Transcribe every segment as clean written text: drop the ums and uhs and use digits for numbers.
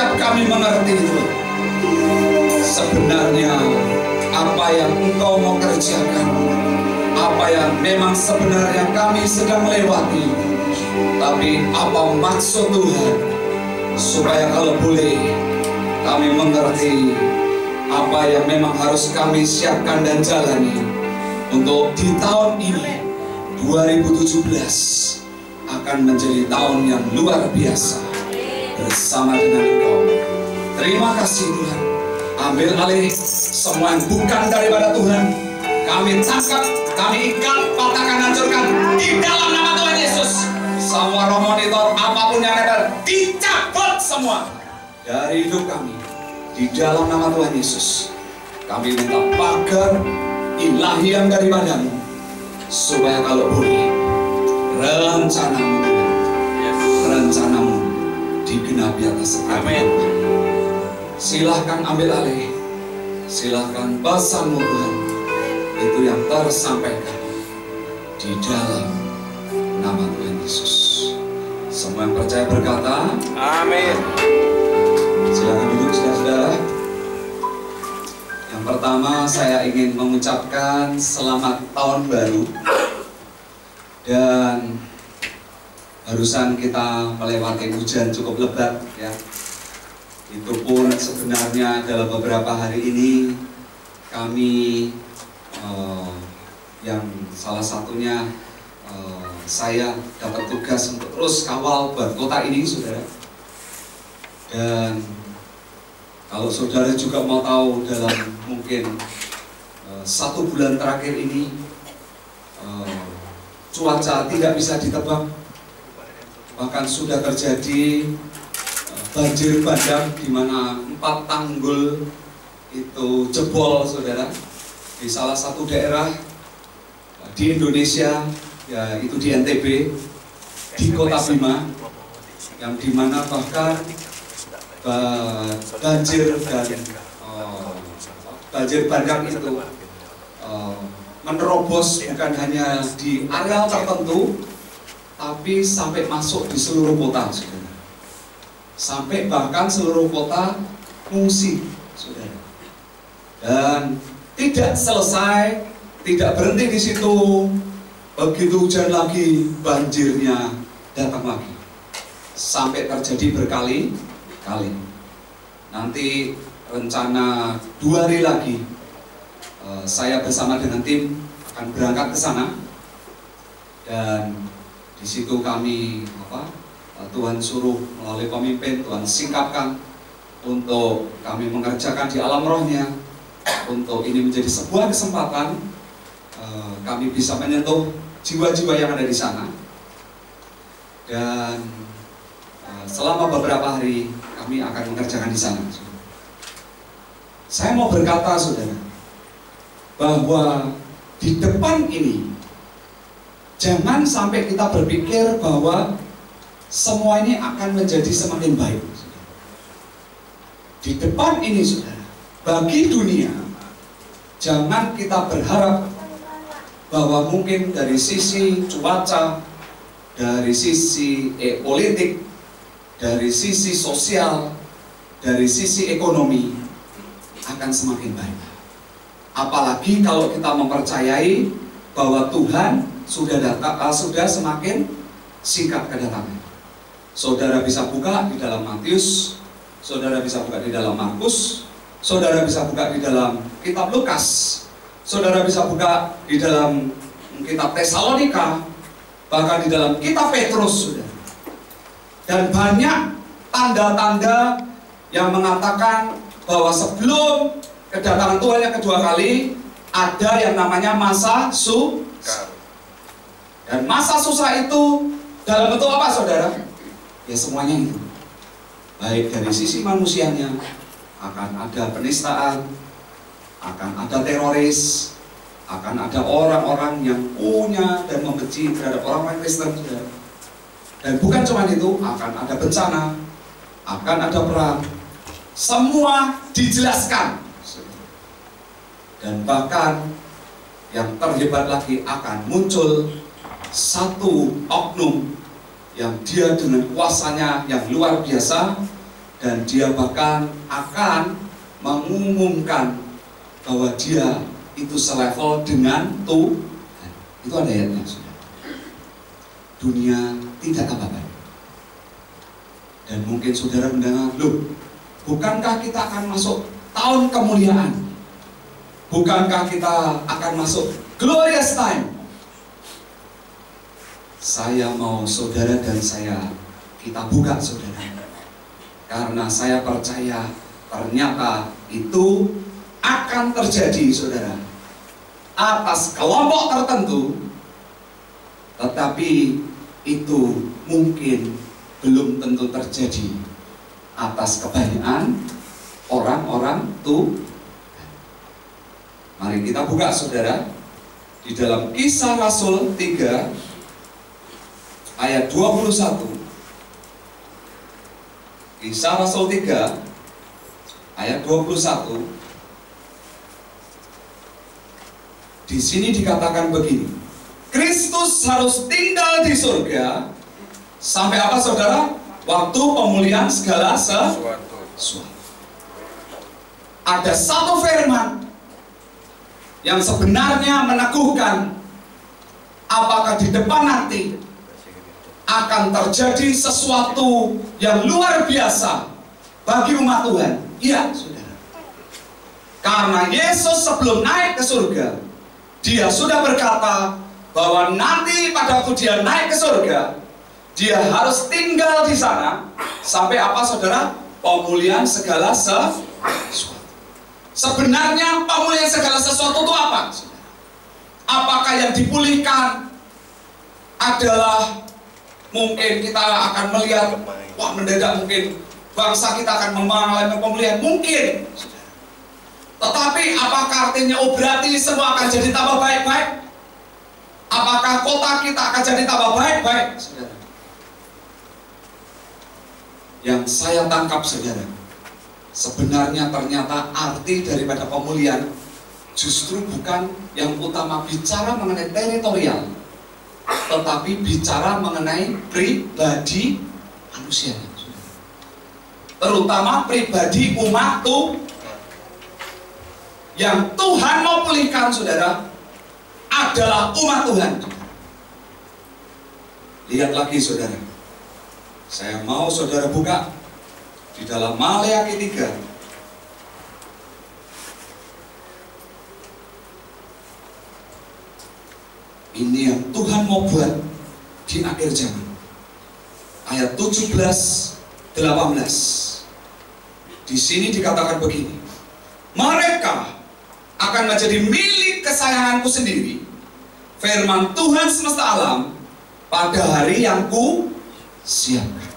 setiap kami mengerti itu, sebenarnya apa yang Engkau mau kerjakan, apa yang memang sebenarnya kami sedang lewati, tapi apa maksud Tuhan, supaya kalau boleh kami mengerti apa yang memang harus kami siapkan dan jalani untuk di tahun ini 2017 akan menjadi tahun yang luar biasa bersama dengan Engkau. Terima kasih Tuhan. Ambil alih semua yang bukan daripada Tuhan. Kami tangkap, kami ikat, patahkan, hancurkan di dalam nama Tuhan Yesus. Semua roh monitor apapun yang ada dicabut semua dari hidup kami di dalam nama Tuhan Yesus. Kami minta pagar ilahi yang daripadamu, supaya kalau boleh rencanamu digenapi atas kami. Silahkan ambil alih, silahkan pesanmu Tuhan itu yang tersampaikan di dalam nama Tuhan Yesus. Semua yang percaya berkata amin. Silahkan duduk saudara-saudara. Yang pertama saya ingin mengucapkan selamat tahun baru. Dan barusan kita melewati hujan cukup lebat ya. Itu pun sebenarnya dalam beberapa hari ini kami yang salah satunya saya dapat tugas untuk terus kawal buat kota ini saudara. Dan kalau saudara juga mau tahu dalam mungkin 1 bulan terakhir ini cuaca tidak bisa ditebak, bahkan sudah terjadi banjir bandang di mana 4 tanggul itu jebol saudara di salah satu daerah di Indonesia, ya itu di NTB, di Kota Bima, yang dimana bahkan banjir dan banjir bandang itu menerobos bukan hanya di area tertentu, tapi sampai masuk di seluruh kota, saudara. Sampai bahkan seluruh kota mengungsi, saudara. Dan tidak selesai, tidak berhenti di situ. Begitu hujan lagi, banjirnya datang lagi, sampai terjadi berkali-kali. Nanti rencana 2 hari lagi saya bersama dengan tim akan berangkat ke sana, dan di situ kami Tuhan suruh melalui pemimpin, Tuhan singkapkan untuk kami mengerjakan di alam rohnya, untuk ini menjadi sebuah kesempatan kami bisa menyentuh jiwa-jiwa yang ada di sana. Dan selama beberapa hari kami akan mengerjakan di sana. Saya mau berkata saudara, bahwa di depan ini jangan sampai kita berpikir bahwa semua ini akan menjadi semakin baik. Di depan ini saudara, bagi dunia jangan kita berharap bahwa mungkin dari sisi cuaca, dari sisi politik, dari sisi sosial, dari sisi ekonomi akan semakin baik. Apalagi kalau kita mempercayai bahwa Tuhan sudah semakin singkat kedatangan. Saudara bisa buka di dalam Matius, saudara bisa buka di dalam Markus, saudara bisa buka di dalam kitab Lukas, saudara bisa buka di dalam kitab Tesalonika, bahkan di dalam kitab Petrus, saudara. Dan banyak tanda-tanda yang mengatakan bahwa sebelum kedatangan Tuhan yang kedua kali ada yang namanya masa susah. Dan masa susah itu dalam bentuk apa saudara? Ya semuanya itu. Baik dari sisi manusianya, akan ada penistaan, akan ada teroris, akan ada orang-orang yang punya dan membenci terhadap orang-orang Kristen, saudara. Dan bukan cuma itu, akan ada bencana, akan ada perang. Semua dijelaskan. Dan bahkan yang terhebat lagi, akan muncul satu oknum yang dia dengan kuasanya yang luar biasa dan dia bahkan akan mengumumkan bahwa dia itu selevel dengan Tuhan. Itu ada ayatnya, saudara. Dunia tidak apa-apa. Dan mungkin saudara mendengar, loh, bukankah kita akan masuk tahun kemuliaan? Bukankah kita akan masuk glorious time? Saya mau saudara dan saya, kita buka saudara. Karena saya percaya ternyata itu akan terjadi, saudara, atas kelompok tertentu, tetapi itu mungkin belum tentu terjadi atas kebanyakan orang-orang Tuhan. Mari kita buka, saudara, di dalam Kisah Rasul 3 ayat 21. Kisah Rasul 3 ayat 21. Di sini dikatakan begini, Kristus harus tinggal di surga sampai apa, saudara? Waktu pemulihan segala sesuatu. Ada satu firman yang sebenarnya meneguhkan apakah di depan nanti akan terjadi sesuatu yang luar biasa bagi umat Tuhan. Iya, saudara. Karena Yesus sebelum naik ke surga, dia sudah berkata bahwa nanti pada waktu dia naik ke surga, dia harus tinggal di sana sampai apa, saudara? Pemulihan segala sesuatu. Sebenarnya pemulihan segala sesuatu itu apa, saudara? Apakah yang dipulihkan adalah mungkin kita akan melihat, wah, mendadak mungkin bangsa kita akan mengalami pemulihan? Mungkin, saudara. Tetapi apakah artinya, oh berarti semua akan jadi tambah baik-baik? Apakah kota kita akan jadi tambah baik-baik, saudara? Yang saya tangkap, saudara, sebenarnya ternyata arti daripada pemulihan justru bukan yang utama bicara mengenai teritorial, tetapi bicara mengenai pribadi manusia, saudara. Terutama pribadi umat Tuhan. Yang Tuhan mau pulihkan, saudara, adalah umat Tuhan. Lihat lagi, saudara. Saya mau saudara buka di dalam Maleakhi 3. Ini yang Tuhan mau buat di akhir zaman. Ayat 17-18. Di sini dikatakan begini, mereka akan menjadi milik kesayanganku sendiri, firman Tuhan semesta alam, pada hari yang ku siapkan.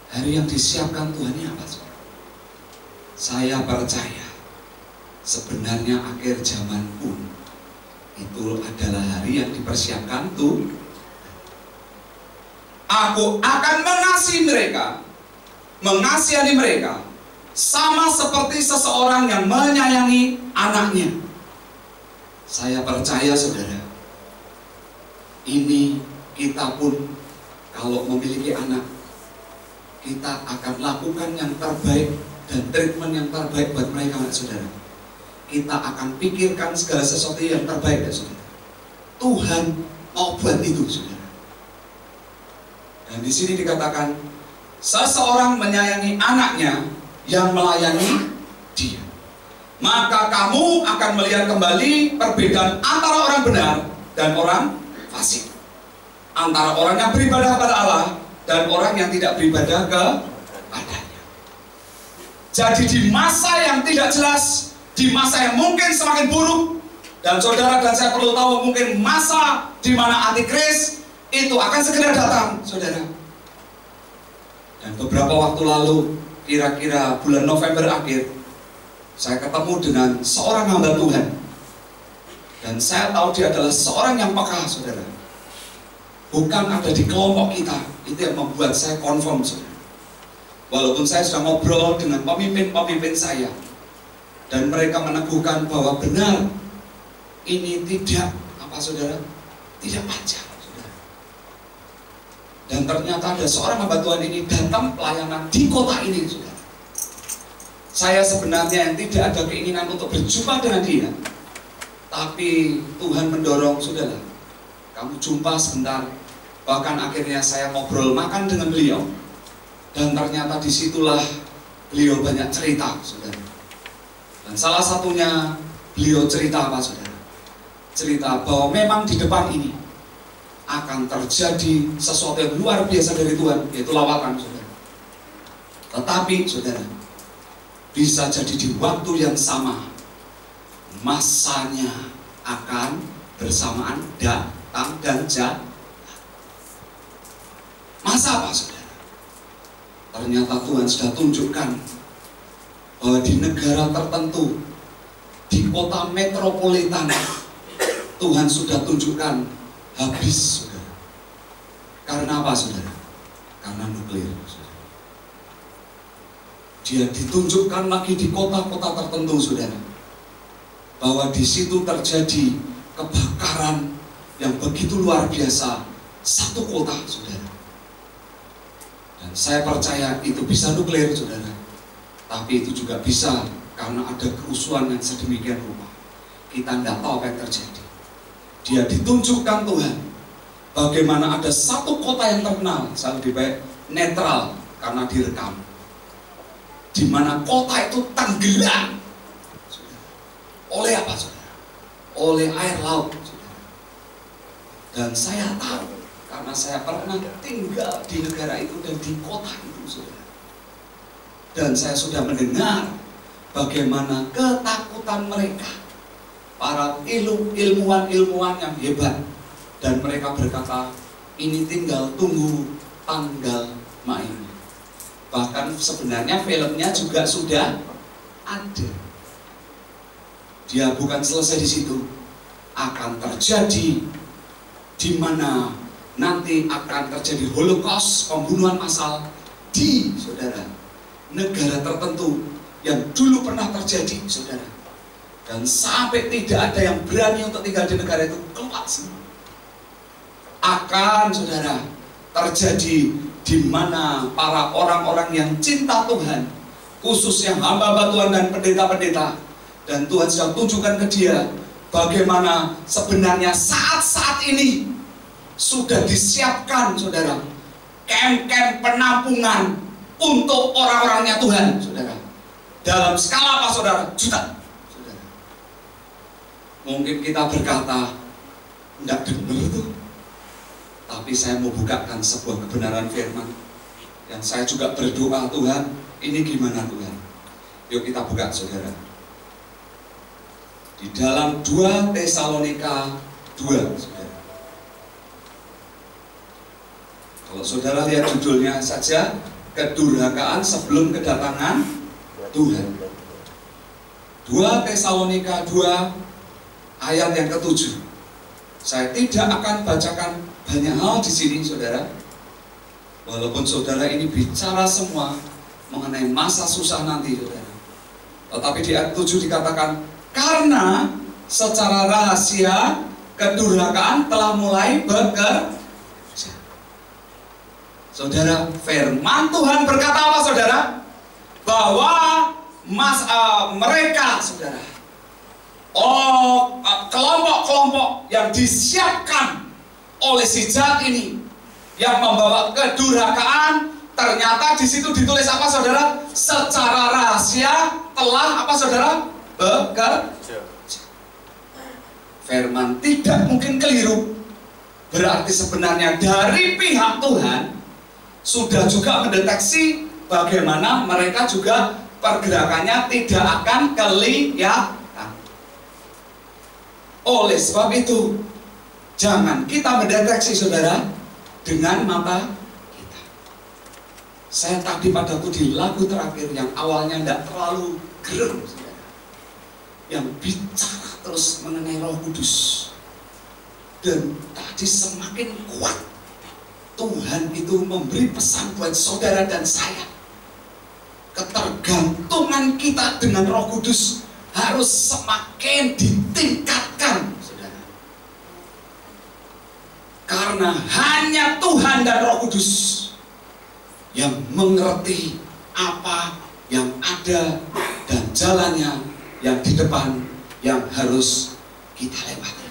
Hari yang disiapkan Tuhan ini apa? Saya percaya sebenarnya akhir zaman pun itu adalah hari yang dipersiapkan Tuhan. Aku akan mengasihi mereka, mengasihani mereka, sama seperti seseorang yang menyayangi anaknya. Saya percaya, saudara, ini kita pun kalau memiliki anak, kita akan lakukan yang terbaik dan treatment yang terbaik buat mereka, saudara. Kita akan pikirkan segala sesuatu yang terbaik, saudara. Tuhan mau buat itu, saudara. Dan di sini dikatakan, seseorang menyayangi anaknya yang melayani dia, maka kamu akan melihat kembali perbedaan antara orang benar dan orang fasik, antara orang yang beribadah kepada Allah dan orang yang tidak beribadah kepadanya. Jadi di masa yang tidak jelas, di masa yang mungkin semakin buruk, dan saudara dan saya perlu tahu mungkin masa di mana antikris itu akan segera datang, saudara. Dan beberapa waktu lalu, kira-kira bulan November akhir, saya ketemu dengan seorang hamba Tuhan, dan saya tahu dia adalah seorang yang peka, saudara. Bukan ada di kelompok kita, itu yang membuat saya confirm, saudara. Walaupun saya sudah ngobrol dengan pemimpin-pemimpin saya, dan mereka meneguhkan bahwa benar, ini tidak apa, saudara, tidak wajar, saudara. Dan ternyata ada seorang hamba Tuhan ini datang pelayanan di kota ini, saudara. Saya sebenarnya yang tidak ada keinginan untuk berjumpa dengan dia, tapi Tuhan mendorong, saudara, kamu jumpa sebentar. Bahkan akhirnya saya ngobrol makan dengan beliau, dan ternyata disitulah beliau banyak cerita, saudara. Dan salah satunya beliau cerita apa, saudara? Cerita bahwa memang di depan ini akan terjadi sesuatu yang luar biasa dari Tuhan, yaitu lawatan, saudara. Tetapi, saudara, bisa jadi di waktu yang sama masanya akan bersamaan datang dan jatuh. Masa apa, saudara? Ternyata Tuhan sudah tunjukkan bahwa di negara tertentu, di kota metropolitan, Tuhan sudah tunjukkan habis, saudara. Karena apa, saudara? Karena nuklir, saudara. Dia ditunjukkan lagi di kota-kota tertentu, saudara, bahwa di situ terjadi kebakaran yang begitu luar biasa, satu kota, saudara. Dan saya percaya itu bisa nuklir, saudara. Tapi itu juga bisa karena ada kerusuhan yang sedemikian rupa. Kita tidak tahu apa yang terjadi. Dia ditunjukkan Tuhan bagaimana ada satu kota yang terkenal, saya lebih baik netral karena direkam, di mana kota itu tenggelam oleh apa, saudara? Oleh air laut, saudara. Dan saya tahu karena saya pernah tinggal di negara itu dan di kota itu, saudara. Dan saya sudah mendengar bagaimana ketakutan mereka, para ilmuwan yang hebat, dan mereka berkata, ini tinggal tunggu tanggal main. Bahkan sebenarnya filmnya juga sudah ada. Dia bukan selesai di situ, akan terjadi di mana nanti akan terjadi holocaust, pembunuhan massal di, saudara, negara tertentu yang dulu pernah terjadi, saudara. Dan sampai tidak ada yang berani untuk tinggal di negara itu, keluar semua. Akan, saudara, terjadi di mana para orang-orang yang cinta Tuhan, khususnya hamba-hamba Tuhan dan pendeta-pendeta, dan Tuhan sudah tunjukkan ke dia bagaimana sebenarnya saat-saat ini sudah disiapkan, saudara, kem-kem penampungan untuk orang-orangnya Tuhan, saudara. Dalam skala apa, saudara? Juta. Mungkin kita berkata, enggak benar tuh. Tapi saya mau bukakan sebuah kebenaran firman yang saya juga berdoa, Tuhan, ini gimana, Tuhan? Yuk kita buka, saudara. Di dalam 2 Tesalonika 2, saudara. Kalau saudara lihat judulnya saja, kedurhakaan sebelum kedatangan Tuhan. 2 Tesalonika 2 ayat yang ke-7. Saya tidak akan bacakan banyak hal di sini, saudara. Walaupun saudara ini bicara semua mengenai masa susah nanti, saudara. Tetapi di ayat 7 dikatakan, karena secara rahasia kedurhakaan telah mulai bekerja. Saudara, firman Tuhan berkata apa, saudara? Bahwa mereka, saudara, kelompok-kelompok yang disiapkan oleh si jahat ini yang membawa kedurhakaan, ternyata di situ ditulis apa, saudara? Secara rahasia telah apa, saudara? Bekerja. Firman tidak mungkin keliru. Berarti sebenarnya dari pihak Tuhan sudah juga mendeteksi bagaimana mereka juga pergerakannya tidak akan kelihatan. Oleh sebab itu, jangan kita mendeteksi, saudara, dengan mata kita. Saya tadi padaku di lagu terakhir yang awalnya tidak terlalu gerem, saudara, yang bicara terus mengenai Roh Kudus. Dan tadi semakin kuat Tuhan itu memberi pesan buat saudara dan saya. Ketergantungan kita dengan Roh Kudus harus semakin ditingkatkan, saudara. Karena hanya Tuhan dan Roh Kudus yang mengerti apa yang ada dan jalannya yang di depan yang harus kita lewati.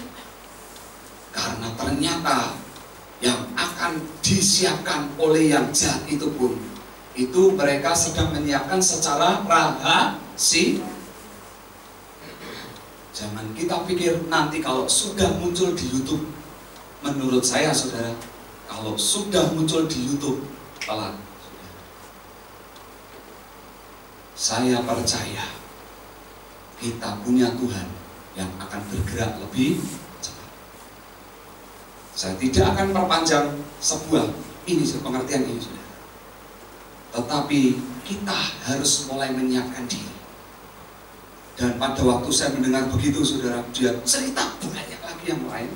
Karena ternyata yang akan disiapkan oleh yang jahat itu pun, itu mereka sedang menyiapkan secara rahasia. Jangan kita pikir nanti kalau sudah muncul di YouTube. Menurut saya saudara, kalau sudah muncul di YouTube telat. Saya percaya kita punya Tuhan yang akan bergerak lebih cepat. Saya tidak akan perpanjang sebuah ini pengertian ini saudara. Tetapi kita harus mulai menyiapkan diri. Dan pada waktu saya mendengar begitu saudara, dia cerita banyak lagi yang lain.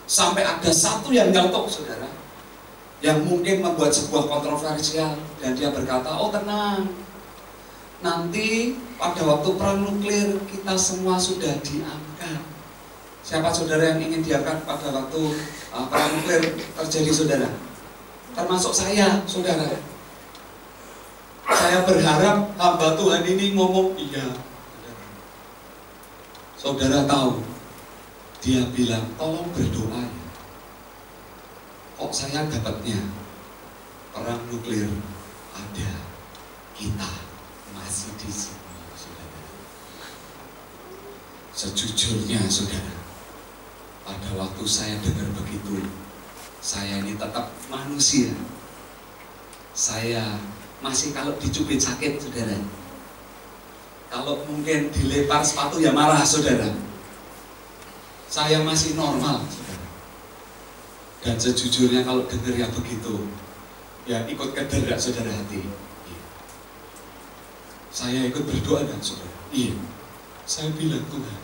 Sampai ada satu yang nyeletuk saudara, yang mungkin membuat sebuah kontroversial. Dan dia berkata, oh tenang, nanti pada waktu perang nuklir kita semua sudah diangkat. Siapa saudara yang ingin diangkat pada waktu perang nuklir terjadi saudara? Termasuk saya saudara. Saya berharap hamba Tuhan ini ngomong iya. Saudara tahu, dia bilang tolong berdoa ya. Kok saya dapatnya perang nuklir ada, kita masih di sini saudara. Sejujurnya saudara, pada waktu saya dengar begitu, saya ini tetap manusia. Saya masih kalau dicubit sakit saudara. Kalau mungkin dilempar sepatu ya marah saudara. Saya masih normal saudara. Dan sejujurnya kalau dengar yang begitu, ya ikut kederak saudara hati. Iya. Saya ikut berdoa dan saudara. Iya. Saya bilang Tuhan,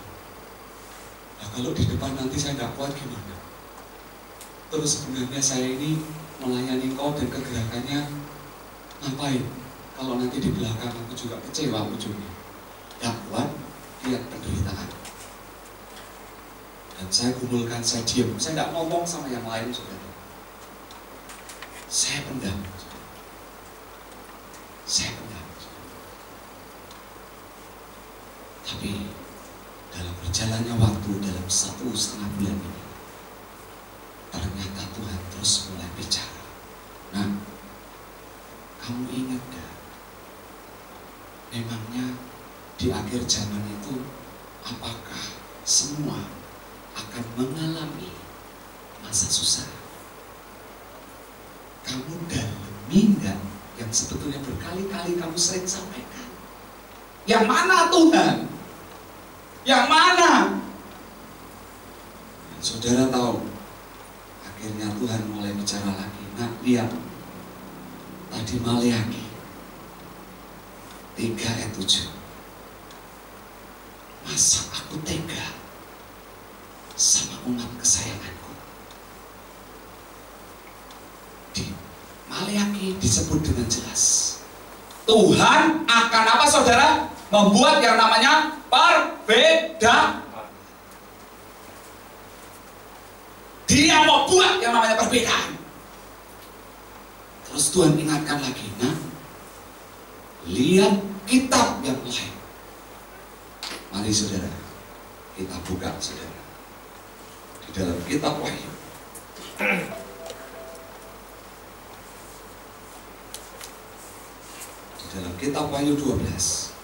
nah kalau di depan nanti saya tidak kuat gimana? Terus sebenarnya saya ini melayani Kau dan kegerakannya ngapain? Kalau nanti di belakang aku juga kecewa ujungnya. Tidak kuat, lihat penderitaan. Dan saya kumpulkan, saya diam. Saya tidak ngomong sama yang lain saudara. Saya pendam saudara. Saya pendam saudara. Tapi dalam berjalannya waktu, dalam 1,5 bulan ini, ternyata Tuhan terus mulai bicara. Nah, kamu ingat gak? Memangnya di akhir zaman itu apakah semua akan mengalami masa susah? Kamu dalami enggak yang sebetulnya berkali-kali kamu sering sampaikan? Yang mana Tuhan? Yang mana? Dan saudara tahu, akhirnya Tuhan mulai bicara lagi. Nah, lihat tadi Maleakhi 3 ayat 7. Masa aku tega sama umat kesayanganku? Di Maleakhi disebut dengan jelas, Tuhan akan apa saudara? Membuat yang namanya perbedaan. Dia mau buat yang namanya perbedaan. Terus Tuhan ingatkan lagi, nah, lihat kitab yang lain. Mari saudara, kita buka saudara di dalam kitab Wahyu. Di dalam kitab Wahyu 12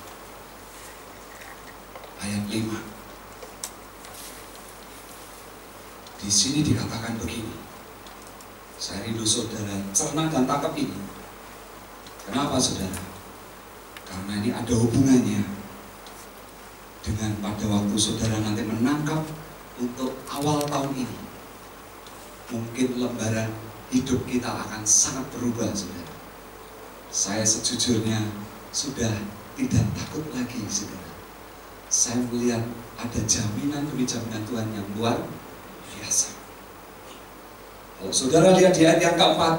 ayat 5. Di sini dikatakan begini. Saya rindu saudara cerna dan tangkap ini. Kenapa saudara? Karena ini ada hubungannya dengan pada waktu saudara nanti menangkap untuk awal tahun ini. Mungkin lembaran hidup kita akan sangat berubah saudara. Saya sejujurnya sudah tidak takut lagi saudara. Saya melihat ada jaminan demi jaminan Tuhan yang luar biasa. Kalau saudara lihat di ayat yang keempat,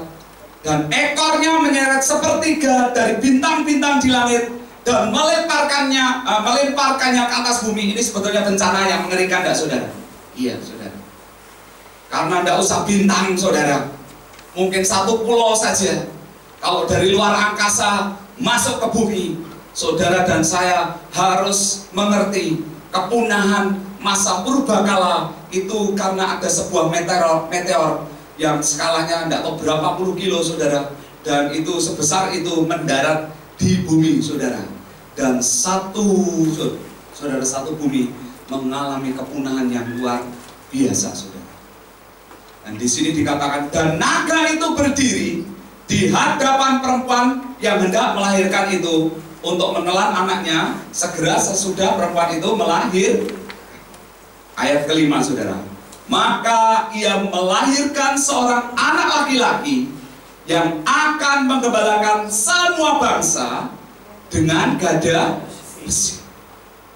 dan ekornya menyeret sepertiga dari bintang-bintang di langit dan melemparkannya ke atas bumi. Ini sebetulnya bencana yang mengerikan, tidak saudara? Iya saudara. Karena tidak usah bintang saudara, mungkin satu pulau saja. Kalau dari luar angkasa masuk ke bumi, saudara dan saya harus mengerti kepunahan masa purbakala itu karena ada sebuah meteor yang skalanya tidak tahu berapa puluh kilo saudara, dan itu sebesar itu mendarat di bumi saudara, dan satu bumi mengalami kepunahan yang luar biasa saudara. Dan di sini dikatakan, dan naga itu berdiri di hadapan perempuan yang hendak melahirkan itu untuk menelan anaknya segera sesudah perempuan itu melahir. Ayat kelima saudara, maka ia melahirkan seorang anak laki-laki yang akan menggembalakan semua bangsa dengan gada besi.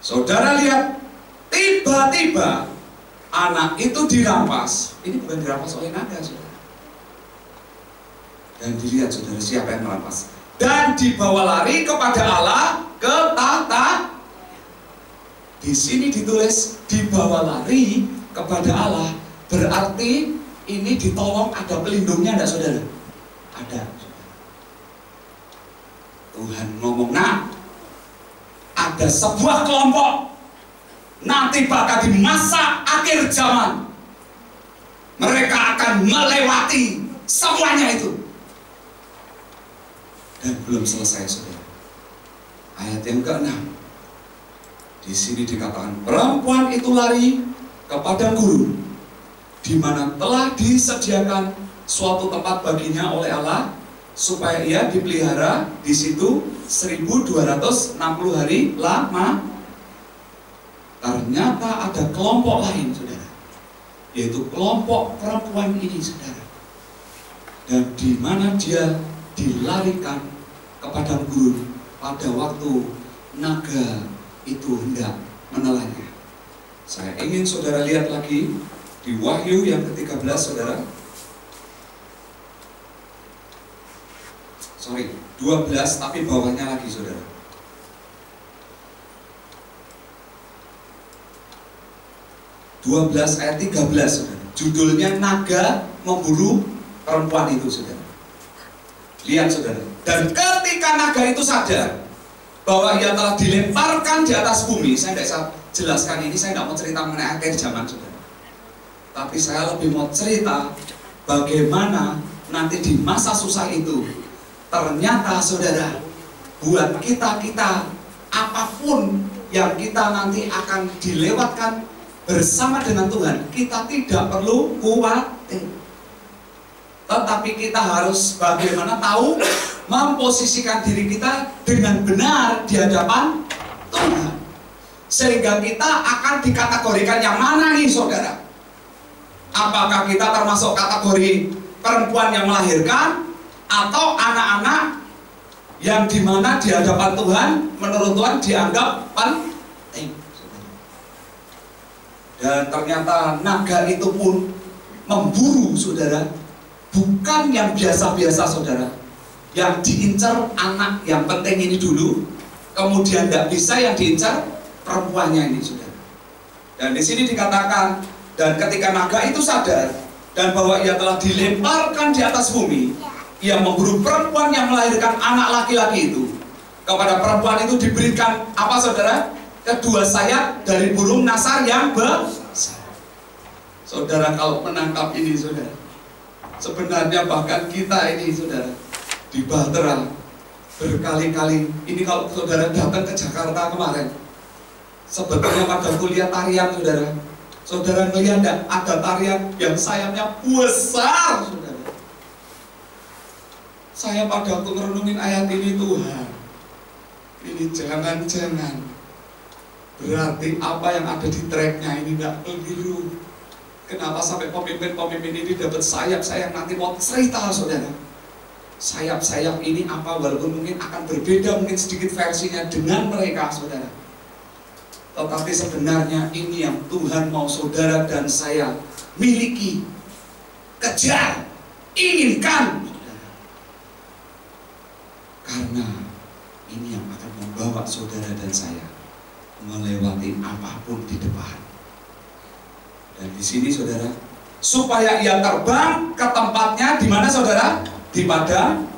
Saudara lihat, tiba-tiba anak itu dirampas. Ini bukan dirampas oleh naga saudara. Dan dilihat saudara siapa yang merampas, dan dibawa lari kepada Allah ke tahta. Di sini ditulis dibawa lari kepada Allah, berarti ini ditolong, ada pelindungnya enggak saudara? Ada. Tuhan ngomong, nah ada sebuah kelompok nanti bakal di masa akhir zaman mereka akan melewati semuanya itu. Dan belum selesai saudara. Ayat yang ke-6, di sini dikatakan perempuan itu lari ke padang gurun, di mana telah disediakan suatu tempat baginya oleh Allah supaya ia dipelihara di situ 1260 hari lama. Ternyata ada kelompok lain saudara, yaitu kelompok perempuan ini saudara, dan di mana dia dilarikan ke padang gurun pada waktu naga itu hendak menelannya. Saya ingin saudara lihat lagi di Wahyu yang ke-13 saudara. 12 tapi bawahnya lagi saudara. Ayat 13 saudara. Judulnya naga memburu perempuan itu saudara. Lihat saudara. Dan ketika naga itu sadar bahwa ia telah dilemparkan di atas bumi, saya tidak bisa jelaskan ini, saya tidak mau cerita mengenai akhir zaman saudara, tapi saya lebih mau cerita bagaimana nanti di masa susah itu ternyata saudara, buat kita apapun yang kita nanti akan dilewatkan bersama dengan Tuhan, kita tidak perlu khawatir. Tetapi kita harus bagaimana tahu memposisikan diri kita dengan benar di hadapan Tuhan, sehingga kita akan dikategorikan yang mana nih saudara? Apakah kita termasuk kategori perempuan yang melahirkan, atau anak-anak yang dimana di hadapan Tuhan menurut Tuhan dianggap penting? Dan ternyata naga itu pun memburu saudara, bukan yang biasa-biasa saudara, yang diincar anak yang penting ini dulu, kemudian tidak bisa yang diincar perempuannya ini saudara. Dan di sini dikatakan, dan ketika naga itu sadar dan bahwa ia telah dilemparkan di atas bumi, ia memburu perempuan yang melahirkan anak laki-laki itu. Kepada perempuan itu diberikan apa saudara? Kedua sayap dari burung nasar yang besar. Saudara kalau menangkap ini saudara, sebenarnya bahkan kita ini saudara di Bahtera berkali-kali ini, kalau saudara datang ke Jakarta kemarin, sebetulnya pada kuliah tarian saudara, saudara melihat ada tarian yang sayapnya besar saudara. Saya pada waktu merenungin ayat ini, Tuhan, ini jangan-jangan berarti apa yang ada di tracknya ini tidak keliru. Kenapa sampai pemimpin-pemimpin ini dapat sayap? Saya nanti mau cerita saudara, sayap-sayap ini apa, walaupun mungkin akan berbeda mungkin sedikit versinya dengan mereka saudara, tetapi sebenarnya ini yang Tuhan mau saudara dan saya miliki, kejar, inginkan saudara. Karena ini yang akan membawa saudara dan saya melewati apapun di depan. Dan di sini saudara, supaya ia terbang ke tempatnya di mana saudara? Di padang.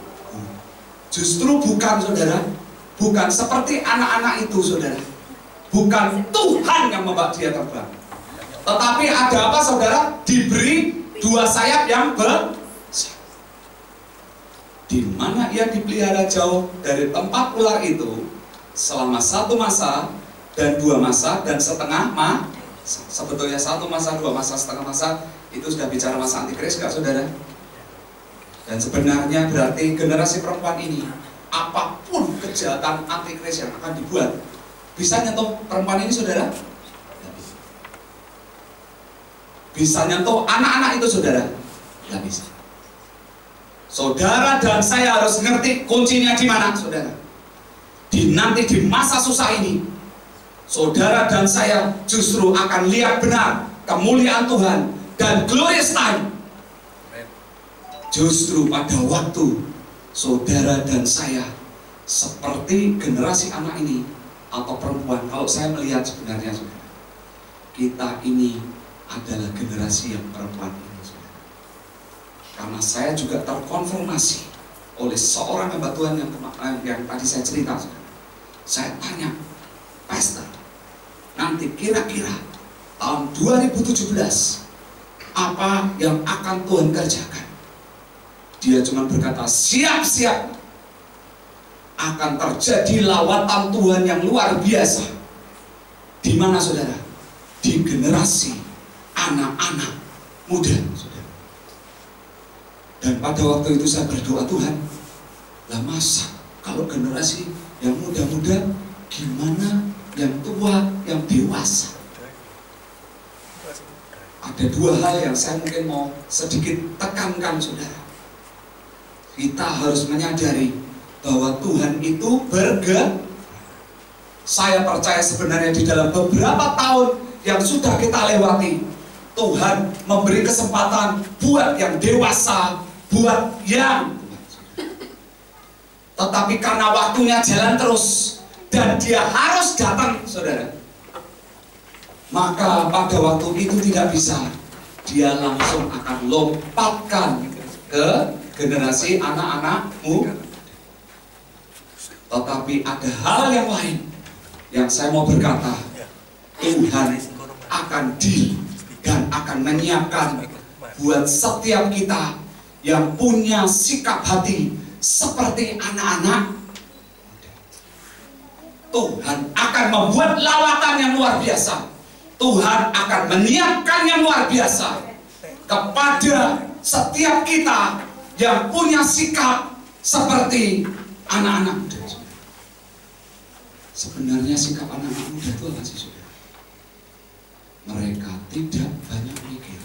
Justru bukan saudara, bukan seperti anak-anak itu saudara, bukan Tuhan yang membawa dia terbang, tetapi ada apa saudara? Diberi dua sayap yang besar. Di mana ia dipelihara jauh dari tempat ular itu selama 1 masa dan 2 masa dan setengah masa. Sebetulnya 1 masa, 2 masa, setengah masa itu sudah bicara masa antikris gak saudara? Dan sebenarnya berarti generasi perempuan ini, apapun kejahatan antikris yang akan dibuat, bisa nyentuh perempuan ini saudara? Bisa nyentuh anak-anak itu saudara? Gak bisa. Saudara dan saya harus ngerti kuncinya di mana, saudara. Nanti di masa susah ini, saudara dan saya justru akan lihat benar kemuliaan Tuhan dan glorious time. Justru pada waktu saudara dan saya seperti generasi anak ini atau perempuan, kalau saya melihat sebenarnya saudara, kita ini adalah generasi yang perempuan ini. Karena saya juga terkonfirmasi oleh seorang hamba Tuhan yang tadi saya cerita. Saya tanya, Pastor, nanti kira-kira tahun 2017 apa yang akan Tuhan kerjakan? Dia cuma berkata, siap-siap akan terjadi lawatan Tuhan yang luar biasa. Di mana saudara? Di generasi anak-anak muda. Dan pada waktu itu saya berdoa, Tuhan, lah masa kalau generasi yang muda-muda, gimana yang tua, yang dewasa? Ada 2 hal yang saya mungkin mau sedikit tekankan saudara. Kita harus menyadari bahwa Tuhan itu bergerak. Saya percaya sebenarnya di dalam beberapa tahun yang sudah kita lewati, Tuhan memberi kesempatan buat yang dewasa, buat yang, tetapi karena waktunya jalan terus dan dia harus datang saudara, maka pada waktu itu tidak bisa, dia langsung akan lompatkan ke generasi anak-anakmu. Tetapi ada hal yang lain yang saya mau berkata, Tuhan akan dan akan menyiapkan buat setiap kita yang punya sikap hati seperti anak-anak. Tuhan akan membuat lawatan yang luar biasa. Tuhan akan menyiapkan yang luar biasa kepada setiap kita yang punya sikap seperti anak-anak muda. Sebenarnya sikap anak-anak muda itu apa sih saudara? Mereka tidak banyak mikir.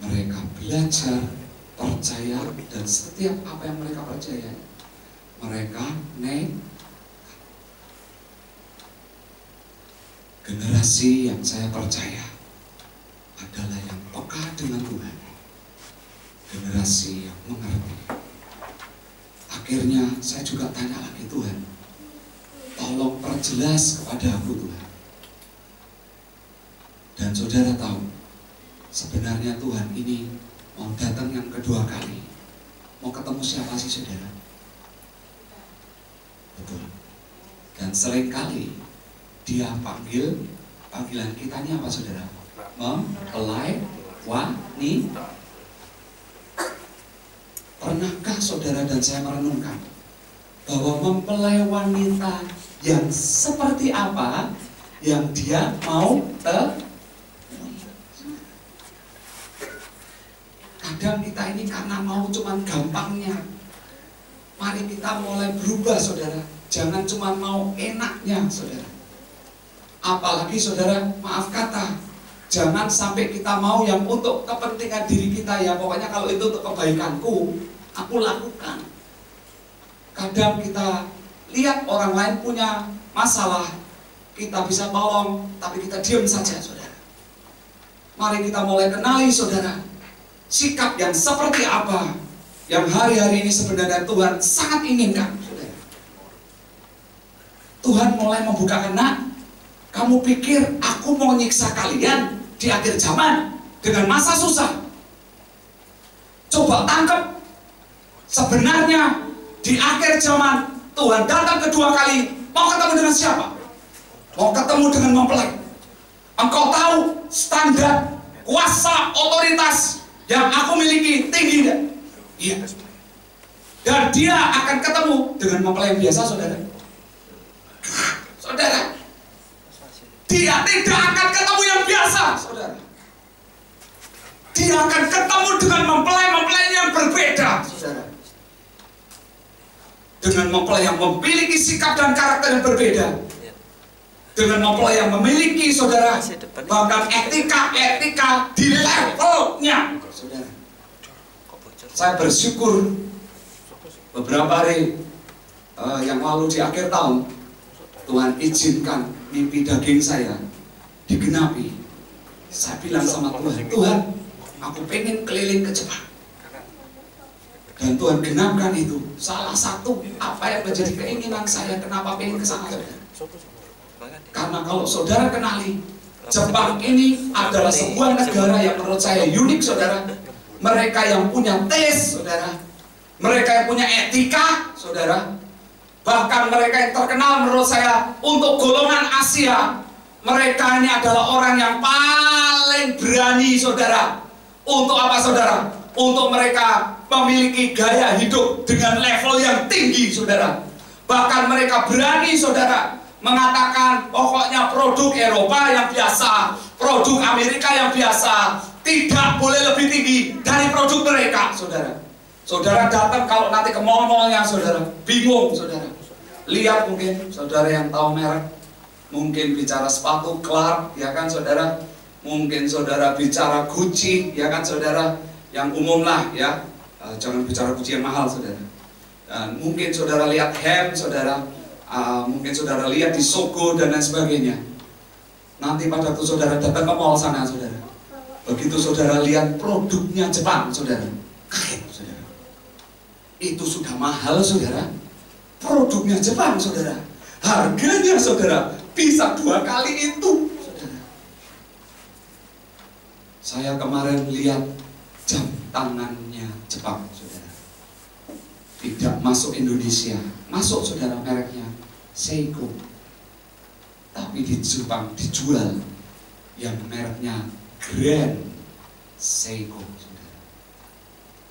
Mereka belajar, percaya, dan setiap apa yang mereka percaya, mereka generasi yang saya percaya adalah yang peka dengan Tuhan, generasi yang mengerti. Akhirnya saya juga tanya lagi, Tuhan, tolong perjelas kepada aku Tuhan. Dan saudara tahu, sebenarnya Tuhan ini mau datang yang kedua kali. Mau ketemu siapa sih saudara? Betul. Dan seringkali dia panggilan kita ini apa saudara? Mempelai wanita. Pernahkah saudara dan saya merenungkan bahwa mempelai wanita yang seperti apa yang dia mau kadang kita ini karena mau cuman gampangnya. Mari kita mulai berubah saudara. Jangan cuma mau enaknya saudara. Apalagi saudara, maaf kata, jangan sampai kita mau yang untuk kepentingan diri kita ya. Pokoknya kalau itu untuk kebaikanku, aku lakukan. Kadang kita lihat orang lain punya masalah, kita bisa tolong, tapi kita diam saja saudara. Mari kita mulai kenali saudara, sikap yang seperti apa yang hari-hari ini sebenarnya Tuhan sangat inginkan saudara. Tuhan mulai membukakan, nak, kamu pikir aku mau nyiksa kalian di akhir zaman? dengan masa susah. Coba tangkap, sebenarnya di akhir zaman Tuhan datang kedua kali, mau ketemu dengan siapa? Mau ketemu dengan mempelai. Engkau tahu standar kuasa otoritas yang aku miliki tinggi tidak? Iya. Dan dia akan ketemu dengan mempelai biasa, saudara. Saudara, dia tidak akan ketemu yang biasa, saudara. Dia akan ketemu dengan mempelai-mempelai yang berbeda, saudara. Dengan mempelai yang memiliki sikap dan karakter yang berbeda. Dengan mempelai yang memiliki, saudara, bahkan etika di levelnya, saudara. Saya bersyukur beberapa hari yang lalu di akhir tahun, Tuhan izinkan mimpi daging saya digenapi. Saya bilang sama Tuhan, Tuhan, aku pengen keliling ke Jepang. Dan Tuhan genapkan itu. Salah satu apa yang menjadi keinginan saya, kenapa pengen ke sana, saudara? Karena kalau saudara kenali, Jepang ini adalah sebuah negara yang menurut saya unik, saudara. Mereka yang punya taste, saudara. Mereka yang punya etika, saudara. Bahkan mereka yang terkenal menurut saya untuk golongan Asia. Mereka ini adalah orang yang paling berani, saudara. Untuk apa, saudara? Untuk mereka memiliki gaya hidup dengan level yang tinggi, saudara. Bahkan mereka berani, saudara, mengatakan pokoknya produk Eropa yang biasa, produk Amerika yang biasa, tidak boleh lebih tinggi dari produk mereka, saudara. Saudara datang kalau nanti ke mall-mallnya, saudara, bingung, saudara. Lihat mungkin, saudara yang tahu merek, mungkin bicara sepatu Clark, ya kan, saudara. Mungkin saudara bicara Gucci, ya kan, saudara. Yang umum lah, ya. Jangan bicara Gucci yang mahal, saudara. Dan mungkin saudara lihat hem, saudara. Mungkin saudara lihat di Sogo dan lain sebagainya. Nanti pada waktu saudara datang ke mall sana, saudara, begitu saudara lihat produknya Jepang, saudara, kaget, saudara. Itu sudah mahal, saudara. Produknya Jepang, saudara. Harganya, saudara, bisa 2 kali itu, saudara. Saya kemarin lihat jam tangannya Jepang, saudara. Tidak masuk Indonesia, masuk, saudara, mereknya Seiko. Tapi di Jepang dijual yang mereknya Grand Seiko, saudara.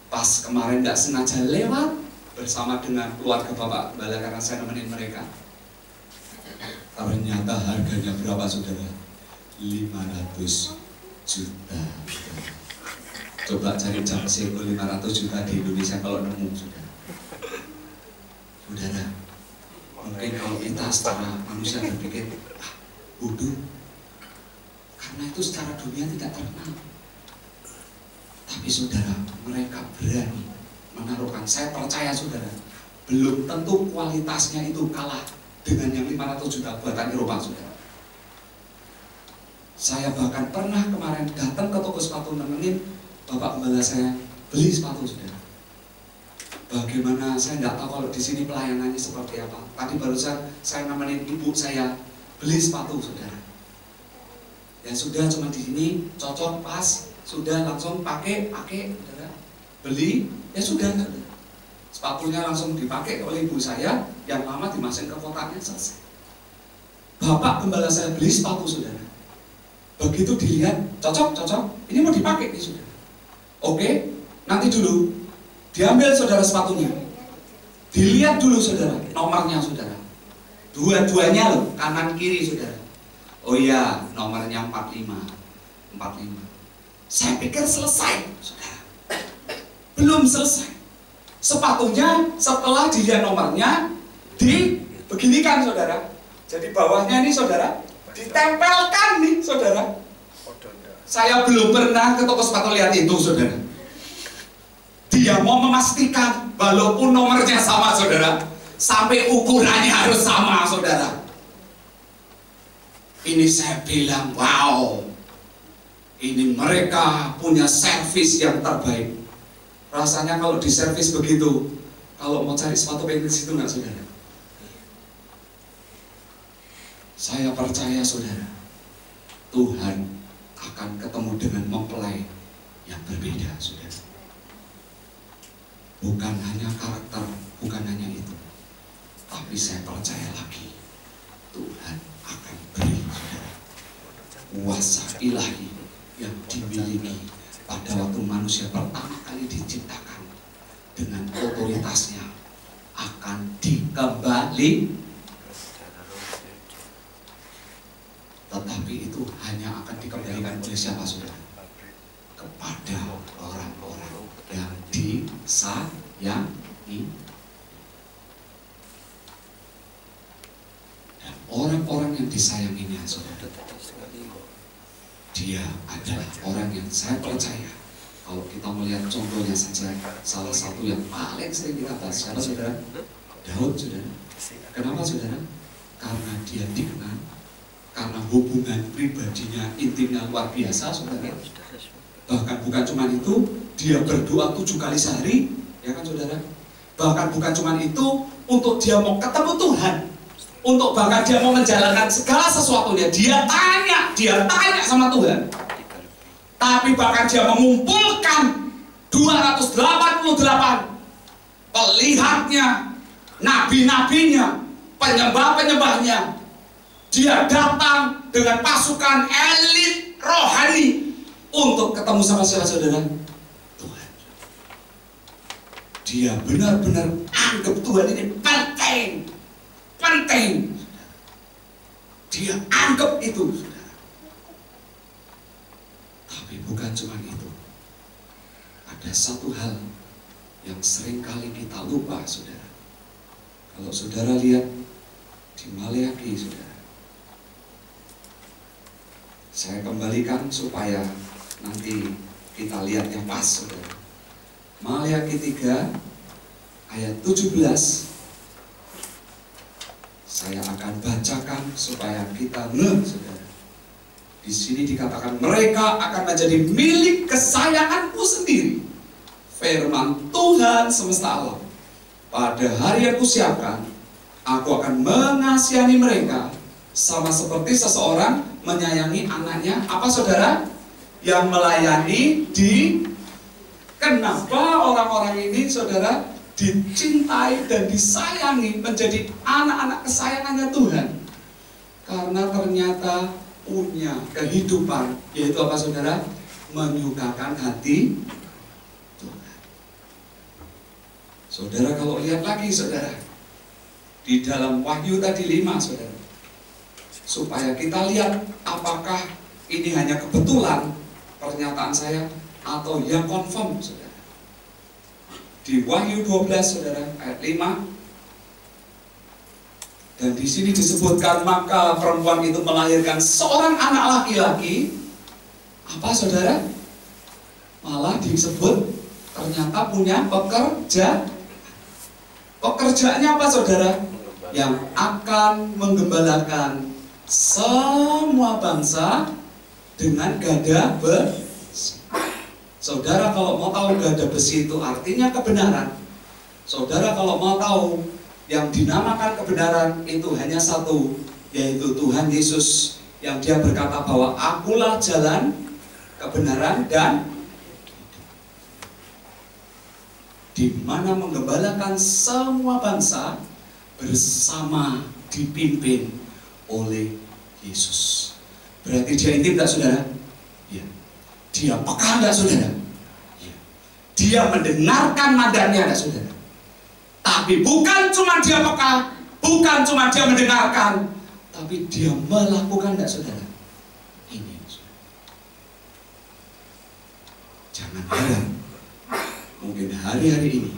Pas kemarin tidak sengaja lewat bersama dengan keluarga Bapak Gembala karena saya nemenin mereka. Ternyata harganya berapa, saudara? 500 juta. Coba cari jam Seiko 500 juta di Indonesia kalau nemu, saudara. Saudara, mungkin kalau kita secara manusia berpikir, bodoh, karena itu secara dunia tidak terkenal. Tapi saudara, mereka berani menaruhkan. Saya percaya, saudara, belum tentu kualitasnya itu kalah dengan yang 500 juta buatan Eropa, saudara. Saya bahkan pernah kemarin datang ke toko sepatu nemenin Bapak Gembala saya beli sepatu, saudara. Bagaimana, saya tidak tahu kalau di sini pelayanannya seperti apa. Tadi barusan saya nemenin ibu saya beli sepatu, saudara. Ya sudah, cuma di sini cocok, pas, sudah langsung pakai, saudara. Beli, ya sudah, saudara. Sepatunya langsung dipakai oleh ibu saya, yang lama dimasukin ke kotaknya, selesai. Bapak Gembala saya beli sepatu, saudara. Begitu dilihat, cocok, ini mau dipakai nih, saudara. Oke, nanti dulu diambil, saudara, sepatunya. Dilihat dulu, saudara, nomornya, saudara. Dua-duanya loh, kanan kiri, saudara. Oh iya, nomornya 45. Saya pikir selesai, saudara. Belum selesai. Sepatunya setelah dilihat nomornya dibeginikan, saudara. Jadi bawahnya ini, saudara, ditempelkan nih, saudara. Saya belum pernah ke toko sepatu lihat itu, saudara. Dia mau memastikan walaupun nomornya sama, saudara, sampai ukurannya harus sama, saudara. Ini saya bilang, wow, ini mereka punya servis yang terbaik. Rasanya kalau di servis begitu, kalau mau cari sepatu pengen ke situ nggak, saudara? Saya percaya, saudara, Tuhan akan ketemu dengan mempelai yang berbeda, saudara. Bukan hanya karakter, bukan hanya itu, tapi saya percaya lagi, Tuhan akan beri, saudara, kuasa ilahi yang dimiliki pada waktu manusia pertama kali diciptakan, dengan otoritasnya akan dikembali. Tetapi itu hanya akan dikembalikan oleh siapa, saudara? Kepada orang-orang yang disayangi. Dan orang-orang yang disayanginya, saudara, dia adalah orang yang saya percaya. Kalau kita melihat contohnya saja, salah satu yang paling sering kita bahas, siapa, saudara? Daud, saudara. Kenapa, saudara? Karena dia dikenal, karena hubungan pribadinya, intimnya luar biasa, saudara. Bahkan bukan cuma itu, dia berdoa 7 kali sehari, ya kan, saudara. Bahkan bukan cuma itu, untuk dia mau ketemu Tuhan, untuk bahkan dia mau menjalankan segala sesuatunya, dia tanya sama Tuhan. Tapi bahkan dia mengumpulkan 288 pelihatnya, nabi-nabinya, penyembah-penyembahnya. Dia datang dengan pasukan elit rohani untuk ketemu sama siapa, saudara? Tuhan. Dia benar-benar anggap Tuhan ini penting. Dia anggap itu, saudara. Tapi bukan cuma itu. Ada satu hal yang seringkali kita lupa, saudara. Kalau saudara lihat di Maleakhi, saudara, saya kembalikan supaya nanti kita lihat yang pas, saudara. Maleakhi 3 ayat 17. Saya akan bacakan supaya kita saudara. Di sini dikatakan, mereka akan menjadi milik kesayanganku sendiri, firman Tuhan semesta alam. Pada hari yang kusiapkan, aku akan mengasihani mereka sama seperti seseorang menyayangi anaknya. Apa, saudara? Yang melayani Kenapa orang-orang ini, saudara, dicintai dan disayangi, menjadi anak-anak kesayangannya Tuhan? Karena ternyata punya kehidupan, yaitu apa, saudara? Menyukakan hati Tuhan. Saudara, kalau lihat lagi, saudara, di dalam Wahyu tadi 5, saudara, supaya kita lihat apakah ini hanya kebetulan pernyataan saya atau yang confirm, saudara. Di Wahyu 12, saudara, ayat 5. Dan di sini disebutkan, maka perempuan itu melahirkan seorang anak laki-laki. Apa, saudara? Malah disebut ternyata punya pekerjaannya apa, saudara? Yang akan menggembalakan semua bangsa dengan gada besi. Saudara, kalau mau tahu gada besi itu artinya kebenaran, saudara, kalau mau tahu yang dinamakan kebenaran itu hanya satu, yaitu Tuhan Yesus, yang dia berkata bahwa akulah jalan, kebenaran, dan di mana menggembalakan semua bangsa bersama dipimpin oleh Yesus. Berarti dia intim tak, saudara? Ya. Dia peka enggak, saudara? Ya. Dia mendengarkan nadanya enggak, saudara? Tapi bukan cuma dia peka, bukan cuma dia mendengarkan, tapi dia melakukan enggak, saudara? Ini, saudara. Jangan heran, mungkin hari-hari ini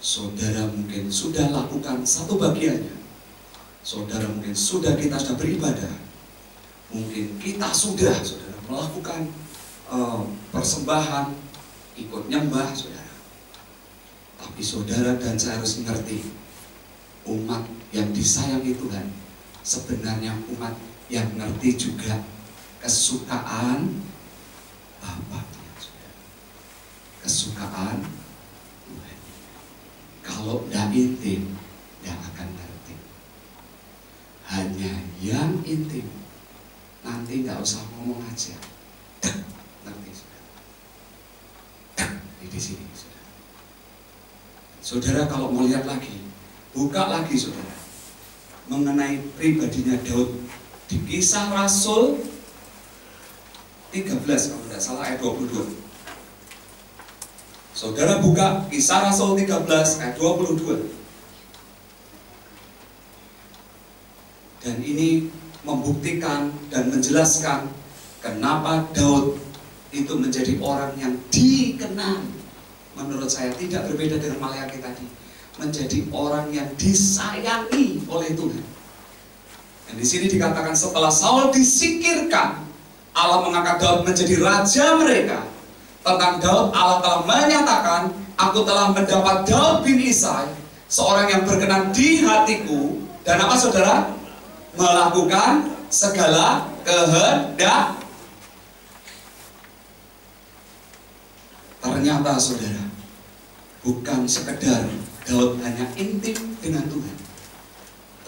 saudara mungkin sudah lakukan satu bagiannya. Saudara mungkin sudah beribadah. Mungkin kita sudah, saudara, melakukan persembahan, ikut nyembah, saudara. Tapi saudara dan saya harus mengerti, umat yang disayangi Tuhan sebenarnya umat yang mengerti juga kesukaan Bapaknya, saudara. Kesukaan Tuhan. Kalau tidak intim, tidak akan ngerti. Hanya yang intim, nanti nggak usah ngomong aja. Nanti di sini, saudara. Saudara kalau mau lihat lagi, buka lagi saudara, mengenai pribadinya Daud di Kisah Rasul 13 kalau tidak salah ayat 22. Saudara buka Kisah Rasul 13 ayat 22. Dan ini membuktikan dan menjelaskan kenapa Daud itu menjadi orang yang dikenal. Menurut saya tidak berbeda dengan Maleakhi tadi, menjadi orang yang disayangi oleh Tuhan. Dan di sini dikatakan setelah Saul disingkirkan, Allah mengangkat Daud menjadi raja mereka. Tentang Daud, Allah telah menyatakan, aku telah mendapat Daud bin Isai, seorang yang berkenan di hatiku, dan apa saudara? Melakukan segala kehendak. Ternyata saudara, bukan sekedar Daud hanya intim dengan Tuhan,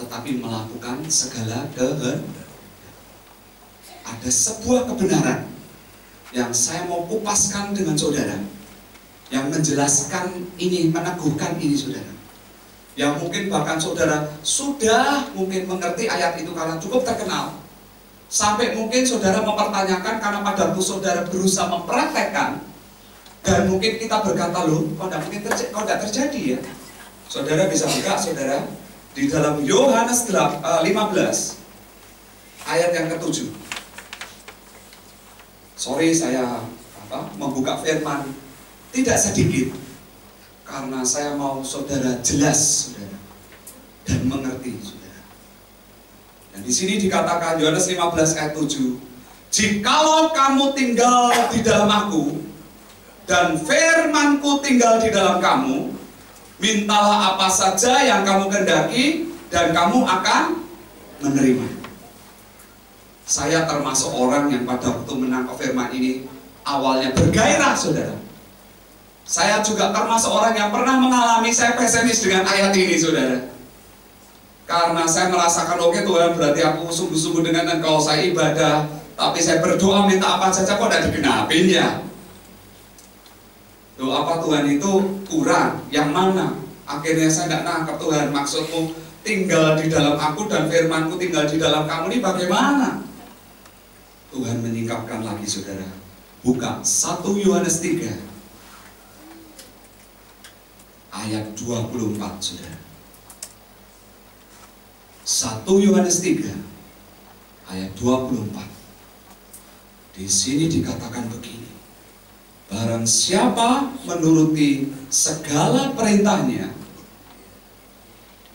tetapi melakukan segala kehendak. Ada sebuah kebenaran yang saya mau kupaskan dengan saudara, yang menjelaskan ini, meneguhkan ini saudara. Yang mungkin bahkan saudara sudah mungkin mengerti ayat itu karena cukup terkenal, sampai mungkin saudara mempertanyakan karena pada waktu saudara berusaha mempraktekkan. Dan mungkin kita berkata, loh, kok tidak terjadi ya? Saudara bisa buka, saudara, di dalam Yohanes 15, ayat yang ke-7. Sorry, saya membuka firman tidak sedikit, karena saya mau saudara jelas, saudara, dan mengerti, saudara. Dan di sini dikatakan, Yohanes 15 ayat 7, jikalau kamu tinggal di dalam aku, dan firmanku tinggal di dalam kamu, mintalah apa saja yang kamu kehendaki, dan kamu akan menerima. Saya termasuk orang yang pada waktu menangkap firman ini awalnya bergairah, saudara. Saya juga termasuk orang yang pernah mengalami, saya pesimis dengan ayat ini, saudara. Karena saya merasakan, oke Tuhan, berarti aku sungguh-sungguh dengan Engkau, saya ibadah, tapi saya berdoa minta apa saja kok tidak digenapin ya. Loh, apa Tuhan itu kurang? Yang mana? Akhirnya saya tidak nangkep, Tuhan, maksudmu tinggal di dalam aku dan firmanku tinggal di dalam kamu ini bagaimana? Tuhan menyingkapkan lagi, saudara. Buka 1 Yohanes 3 ayat 24, saudara. 1 Yohanes 3 ayat 24. Di sini dikatakan begini, barang siapa menuruti segala perintahnya,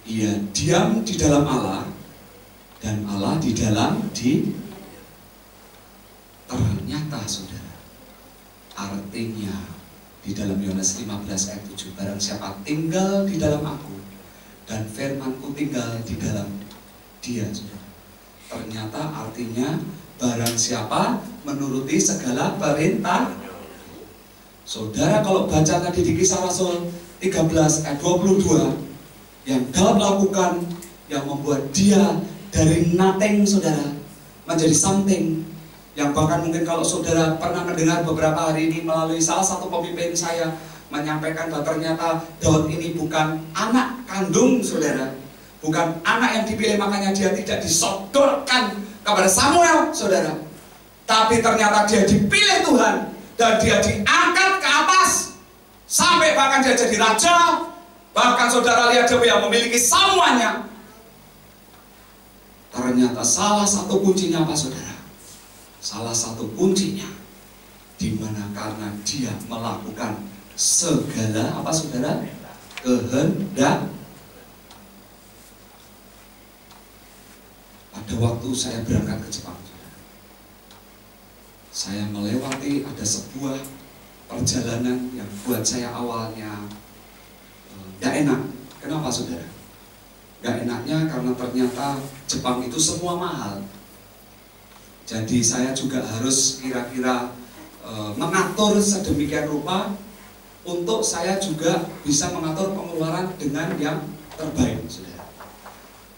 ia diam di dalam Allah, dan Allah di dalam dia. Ternyata saudara, artinya di dalam Yohanes 15 ayat 7, barang siapa tinggal di dalam aku, dan firmanku tinggal di dalam dia, saudara. Ternyata artinya barang siapa menuruti segala perintah. Saudara kalau baca tadi di Kisah Rasul 13 ayat 22, yang Daud lakukan, yang membuat dia dari nothing, saudara, menjadi something. Yang bahkan mungkin kalau saudara pernah mendengar beberapa hari ini melalui salah satu pemimpin saya menyampaikan bahwa ternyata Daud ini bukan anak kandung, saudara, bukan anak yang dipilih makanya dia tidak disodorkan kepada Samuel, saudara, tapi ternyata dia dipilih Tuhan dan dia diangkat ke atas sampai bahkan dia jadi raja. Bahkan saudara lihat dia yang memiliki semuanya. Ternyata salah satu kuncinya apa, saudara? Salah satu kuncinya dimana karena dia melakukan segala apa, saudara? Kehendak. Pada waktu saya berangkat ke Jepang, saudara, saya melewati ada sebuah perjalanan yang buat saya awalnya gak enak. Kenapa, saudara? Gak enaknya karena ternyata Jepang itu semua mahal. Jadi saya juga harus kira-kira mengatur sedemikian rupa untuk saya juga bisa mengatur pengeluaran dengan yang terbaik, saudara.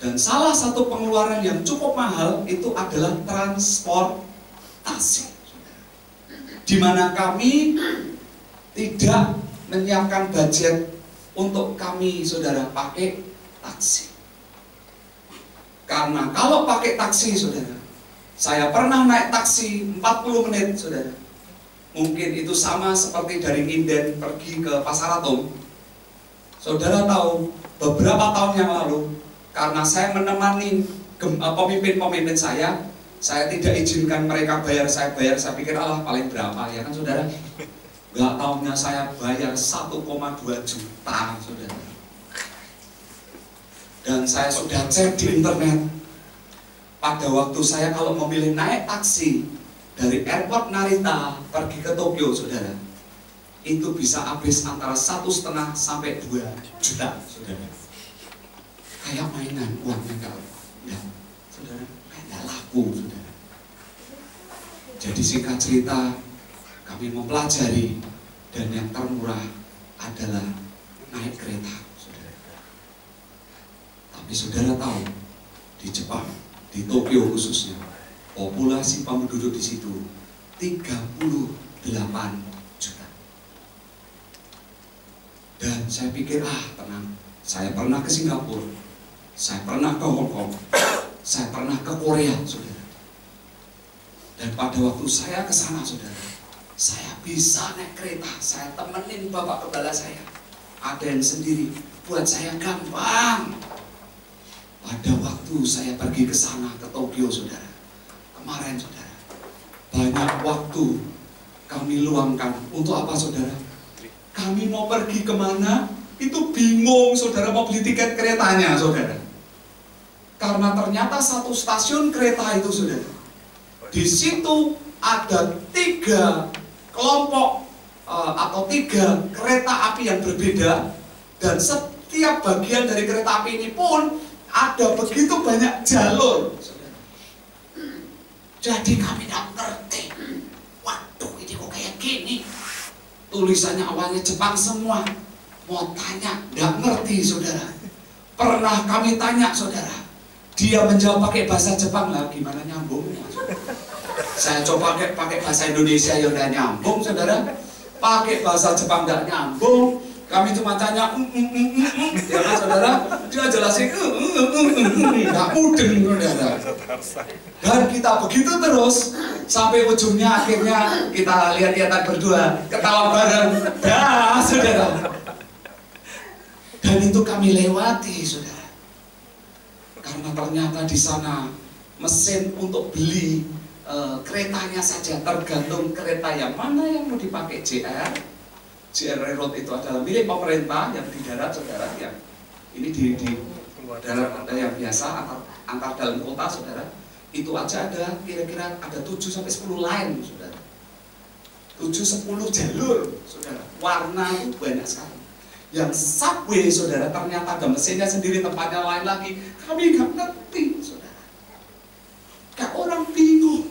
Dan salah satu pengeluaran yang cukup mahal itu adalah transportasi, saudara. di mana kami tidak menyiapkan budget untuk kami, saudara, pakai taksi. Karena kalau pakai taksi, saudara, saya pernah naik taksi 40 menit, saudara. Mungkin itu sama seperti dari Nginden pergi ke Pasar Atom. Saudara tahu, beberapa tahun yang lalu, karena saya menemani pemimpin-pemimpin saya tidak izinkan mereka bayar, saya pikir Allah paling berapa, ya kan saudara? Nggak tahunya saya bayar 1,2 juta, saudara. Dan saya sudah cek di internet, pada waktu saya kalau memilih naik taksi dari airport Narita pergi ke Tokyo, saudara, itu bisa habis antara 1,5 sampai 2 juta, saudara. Kayak mainan, uangnya enggak, saudara, kayak laku, saudara. Jadi singkat cerita, kami mempelajari, dan yang termurah adalah naik kereta, saudara. Tapi saudara tahu, di Jepang, di Tokyo khususnya, populasi penduduk di situ 38 juta. Dan saya pikir, tenang, saya pernah ke Singapura, saya pernah ke Hong Kong, saya pernah ke Korea, saudara. Dan pada waktu saya ke sana, saudara, saya bisa naik kereta, saya temenin bapak kepala saya, ada yang sendiri, buat saya gampang. Pada waktu saya pergi ke sana, ke Tokyo, saudara, kemarin, saudara, banyak waktu kami luangkan untuk apa, saudara? Kami mau pergi kemana, itu bingung, saudara, mau beli tiket keretanya, saudara. Karena ternyata satu stasiun kereta itu, saudara, di situ ada 3 kelompok atau 3 kereta api yang berbeda, dan setiap bagian dari kereta api ini pun ada begitu banyak jalur, saudara. Jadi kami tidak ngerti, waduh ini kok kayak gini, tulisannya awalnya Jepang semua, mau tanya tidak ngerti, saudara. Pernah kami tanya, saudara, dia menjawab pakai bahasa Jepang, lah gimana nyambungnya? Saya coba pakai bahasa Indonesia, ya udah nyambung, saudara. Pakai bahasa Jepang nggak nyambung. Kami cuma tanya, ya kan, saudara? Dia jelasin, nggak mudeng, saudara. Dan kita begitu terus sampai ujungnya, akhirnya kita lihat-lihatan berdua, ketawa bareng, dah, saudara. Dan itu kami lewati, saudara. Karena ternyata di sana mesin untuk beli keretanya saja tergantung kereta yang mana yang mau dipakai. JR Railroad itu adalah milik pemerintah yang di darat, saudara, yang ini di darat yang biasa antar dalam kota, saudara. Itu aja ada kira-kira ada 7-10 line, saudara. 7-10 jalur, saudara. Warna itu banyak sekali. Yang subway, saudara, ternyata ada mesinnya sendiri, tempatnya lain lagi. Kami nggak ngerti, saudara. Kayak orang bingung.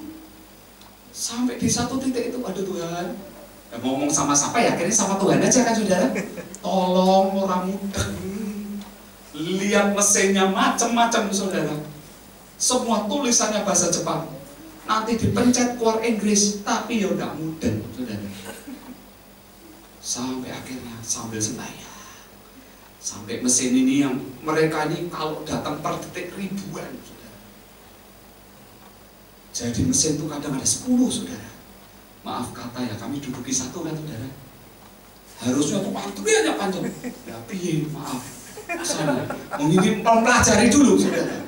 Sampai di satu titik itu, aduh Tuhan, ya, ngomong sama siapa ya, akhirnya sama Tuhan aja kan, saudara. Tolong orang muda, lihat mesinnya macam-macam, saudara. Semua tulisannya bahasa Jepang. Nanti dipencet keluar Inggris, tapi ya udah mudah, saudara. Sampai akhirnya sambil sembahyang, sampai mesin ini yang mereka ini kalau datang per detik ribuan, saudara. Jadi mesin itu kadang ada 10, saudara. Maaf kata ya, kami duduki satu kan, saudara. Harusnya tuh antriannya panjang. Ya piye, maaf. Sana, mungkin mempelajari dulu, saudara.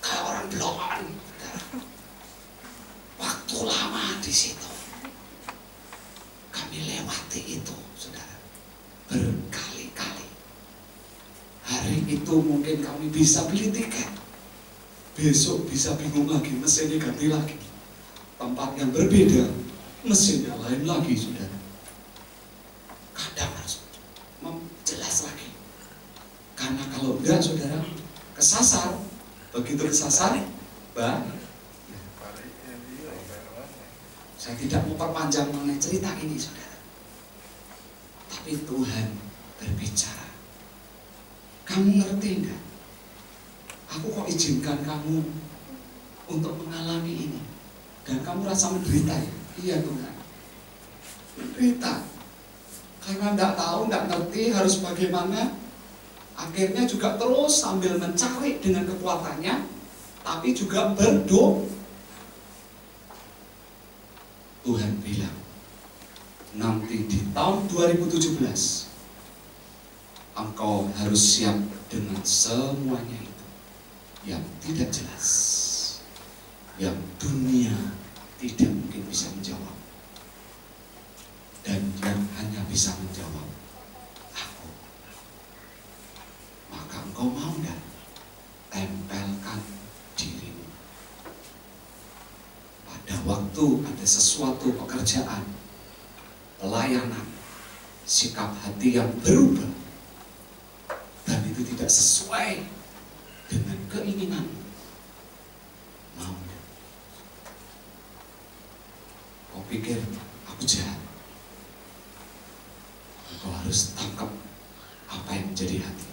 Kayak orang blokan, saudara. Waktu lama di situ. Kami lewati itu, saudara. Berkali-kali. Hari itu mungkin kami bisa beli tiket. Besok bisa bingung lagi, mesinnya ganti lagi. Tempat yang berbeda, mesinnya lain lagi, saudara. Kadang harus jelas lagi. Karena kalau enggak, saudara, kesasar. Begitu kesasar, saya tidak mau perpanjang mengenai cerita ini, saudara. Tapi Tuhan berbicara. Kamu ngerti enggak? Aku kok izinkan kamu untuk mengalami ini, dan kamu rasa menderita ya? Iya Tuhan. menderita. Karena tidak tahu, tidak ngerti harus bagaimana. Akhirnya juga terus sambil mencari dengan kekuatannya, tapi juga berdoa. Tuhan bilang, nanti di tahun 2017 engkau harus siap dengan semuanya itu yang tidak jelas, yang dunia tidak mungkin bisa menjawab, dan yang hanya bisa menjawab aku. Maka engkau mau nggak tempelkan dirimu? Pada waktu ada sesuatu pekerjaan, pelayanan, sikap hati yang berubah, dan itu tidak sesuai dengan keinginan, mau nggak? Kau pikir aku jahat? Kau harus tangkap apa yang menjadi hati.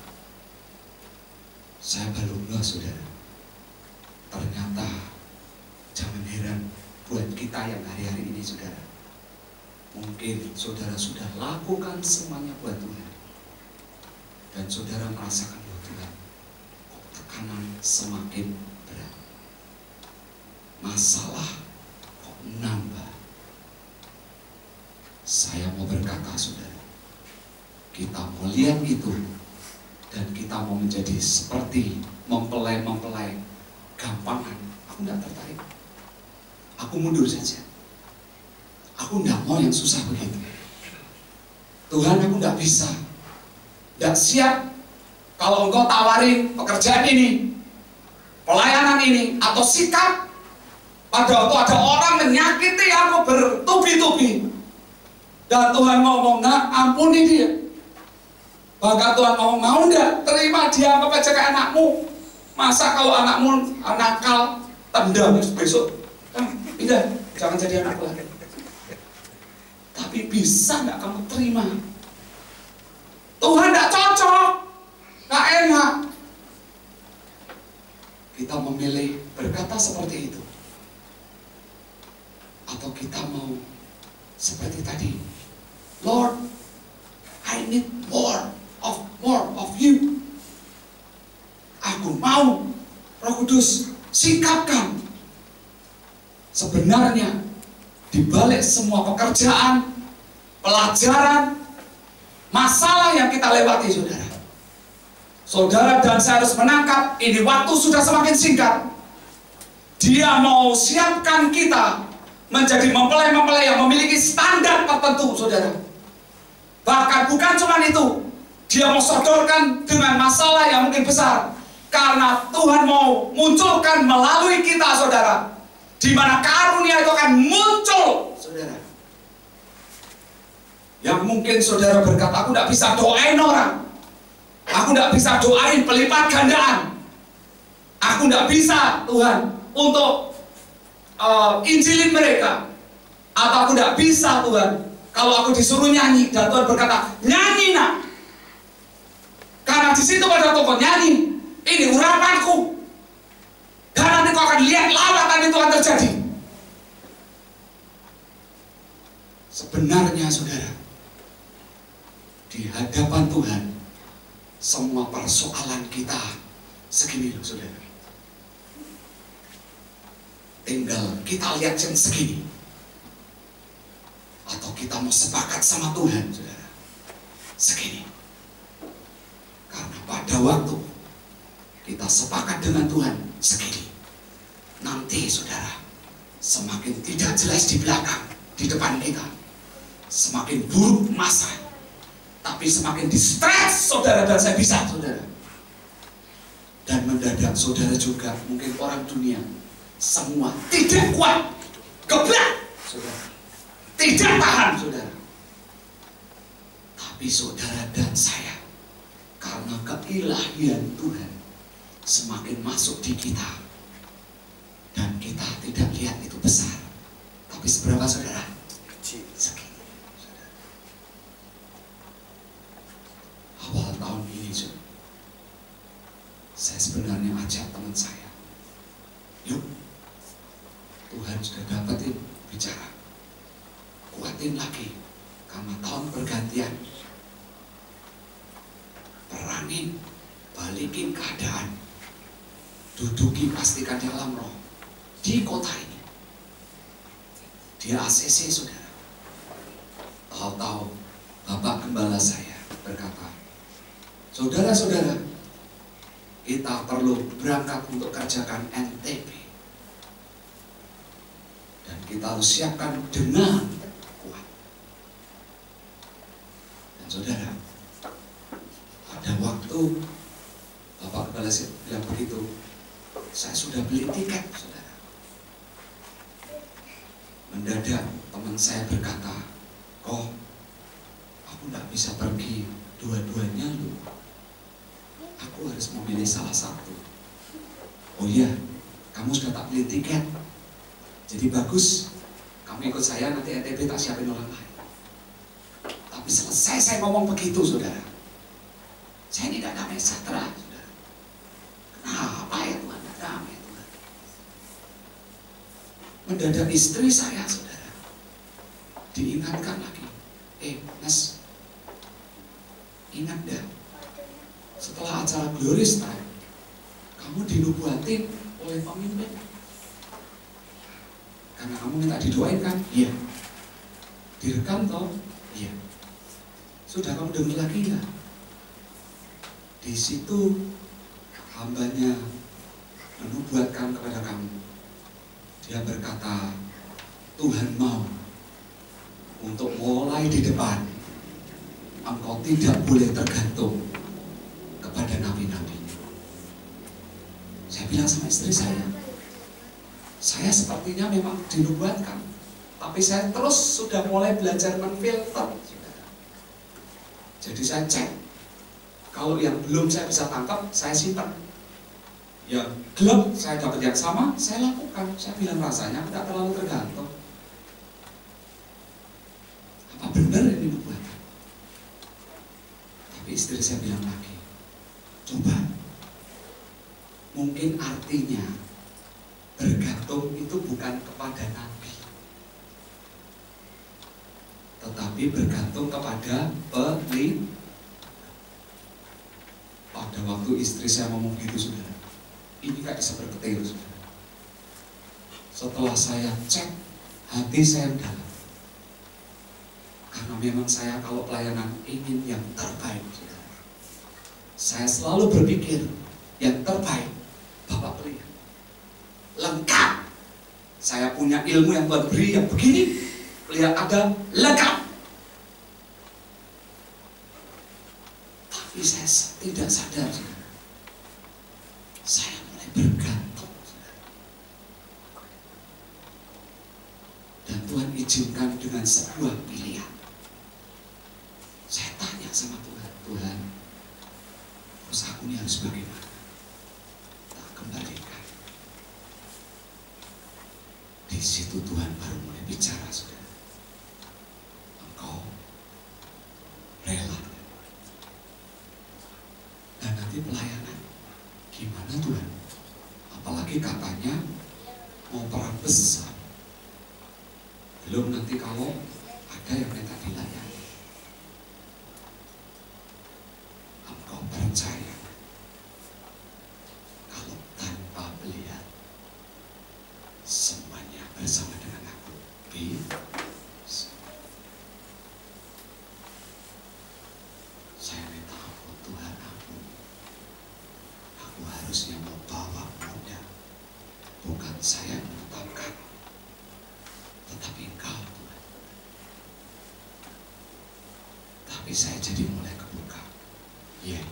Saya baru ngeh, saudara. Ternyata jangan heran buat kita yang hari-hari ini, saudara. Mungkin saudara sudah lakukan semuanya buat Tuhan, dan saudara merasakan bahwa Tuhan, kok tekanan semakin berat, masalah kok nambah. Saya mau berkata, saudara, kita mau lihat itu, dan kita mau menjadi seperti mempelai gampangan. Aku tidak tertarik, aku mundur saja. Aku tidak mau yang susah begitu. Tuhan, aku tidak bisa, tidak siap kalau engkau tawarin pekerjaan ini, pelayanan ini, atau sikap pada waktu ada orang menyakiti aku bertubi-tubi, dan Tuhan ngomong, nah ampuni dia. Bahkan Tuhan ngomong, mau enggak terima dia anggap aja kayak anakmu. Masa kalau anakmu nakal, tendang besok, pindah, jangan jadi anakku lagi. Tapi bisa nggak kamu terima? Tuhan nggak cocok, nggak enak. Kita memilih berkata seperti itu, atau kita mau seperti tadi, Lord, I need more of you. Aku mau, Roh Kudus, sikapkan. Sebenarnya di balik semua pekerjaan, pelajaran, masalah yang kita lewati, saudara, saudara dan saya harus menangkap ini, waktu sudah semakin singkat. Dia mau siapkan kita menjadi mempelai-mempelai yang memiliki standar tertentu, saudara. Bahkan bukan cuma itu, dia mau sodorkan dengan masalah yang mungkin besar, karena Tuhan mau munculkan melalui kita, saudara, di mana karunia itu akan muncul, saudara. Yang mungkin saudara berkata, aku tidak bisa doain orang, aku tidak bisa doain pelipat gandaan, aku tidak bisa, Tuhan, untuk injilin mereka, atau aku tidak bisa, Tuhan, kalau aku disuruh nyanyi. Dan Tuhan berkata, nyanyi nak, karena di situ pada toko nyanyi, ini urapanku, dan nanti kau akan lihat lawatan itu akan terjadi. Sebenarnya, saudara, di hadapan Tuhan, semua persoalan kita segini loh, saudara. Tinggal kita lihat yang segini, atau kita mau sepakat sama Tuhan, saudara, segini. Karena pada waktu kita sepakat dengan Tuhan segini, nanti, saudara, semakin tidak jelas di belakang, di depan kita, semakin buruk masa, tapi semakin di-stretch, saudara dan saya bisa, saudara. Dan mendadak saudara juga, mungkin orang dunia semua tidak kuat, geblak, saudara, tidak tahan, saudara. Tapi saudara dan saya, karena keilahian Tuhan semakin masuk di kita, dan kita tidak lihat itu besar, tapi seberapa, saudara? Segini. Awal tahun ini, saudara, saya sebenarnya ajak teman saya, yuk, Tuhan sudah dapetin bicara, kuatin lagi karena tahun pergantian. Perangin, balikin keadaan, duduki pastikan di alam roh di kota ini. Di ACC, saudara. Tahu-tahu Bapak Gembala saya berkata, saudara-saudara, kita perlu berangkat untuk kerjakan NTB. Dan kita harus siapkan dengan kuat. Dan saudara, pada waktu Bapak Gembala saya bilang begitu, saya sudah beli tiket, saudara. Mendadak teman saya berkata, "Kok aku nggak bisa pergi dua-duanya loh. Aku harus memilih salah satu." "Oh iya, kamu sudah tak beli tiket. Jadi bagus, kamu ikut saya, nanti NTB tak siapin orang lain." Tapi selesai saya ngomong begitu, saudara, saya ini tidak damai sejahtera, saudara. Kenapa ya Tuhan, tidak damai Tuhan? Mendadak istri saya, saudara, diingatkan lagi, Mas, ingat dah, setelah acara Glorious Time, kamu dinubuatin oleh pemimpin. Karena kamu minta didoain kan? Iya. Direkam toh? Iya. Sudah kamu dengar lagi nggak? Di situ hambanya menubuatkan kepada kamu. Dia berkata, Tuhan mau untuk mulai di depan, engkau tidak boleh tergantung kepada nabi-nabinya. Saya bilang sama istri saya sepertinya memang dinubuatkan, tapi saya terus sudah mulai belajar menfilter. Jadi saya cek, kalau yang belum saya bisa tangkap, saya simpan. Yang gelap saya dapat yang sama, saya lakukan. Saya bilang rasanya tidak terlalu tergantung. Apa benar ini nubuatan? Tapi istri saya bilang lagi, coba, mungkin artinya bergantung itu bukan kepada nabi, tetapi bergantung kepada pemimpin. Pada waktu istri saya ngomong gitu, saudara, ini kayak seperti petir, saudara. Setelah saya cek hati saya dalam, karena memang saya kalau pelayanan ingin yang terbaik, saudara. Saya selalu berpikir yang terbaik. Bapak beri lengkap. Saya punya ilmu yang Tuhan beri yang begini, lihat ada lengkap. Tapi saya tidak sadar, saudara, saya mulai bergantung, saudara. Dan Tuhan izinkan dengan sebuah pilihan. Saya tanya sama Tuhan, Tuhan, terus aku ini harus bagaimana? Tak kembalikan. Di situ Tuhan baru mulai bicara, saudara. Engkau rela. Dan nanti pelayanan gimana Tuhan? Apalagi katanya mau perang besar. Belum nanti kalau ada yang minta dilayani. Engkau percaya kalau tanpa melihat semuanya bersama dengan aku bisa. Saya minta ampun Tuhan, ampun. Aku harusnya membawa muda, bukan saya menetapkan, tetapi Engkau Tuhan. Tapi saya jadi mulai kebuka. Iya,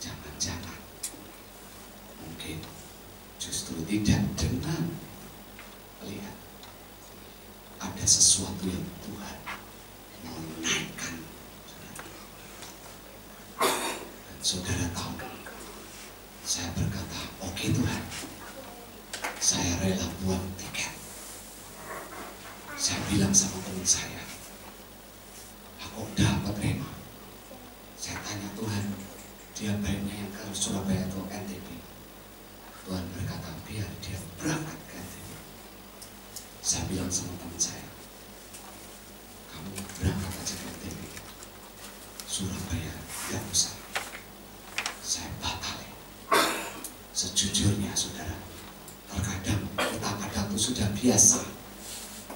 jangan-jangan mungkin justru tidak dengan lihat ada sesuatu yang Tuhan mau naikkan. Dan saudara tahu, saya berkata, oke Tuhan, saya rela buang tiket. Saya bilang sama teman saya, aku dapat rema. Saya tanya Tuhan, dia baiknya yang ke Surabaya atau NTB? Tuhan berkata, biar dia berangkat ke NTB. Saya bilang sama teman saya, kamu berangkat sudah biasa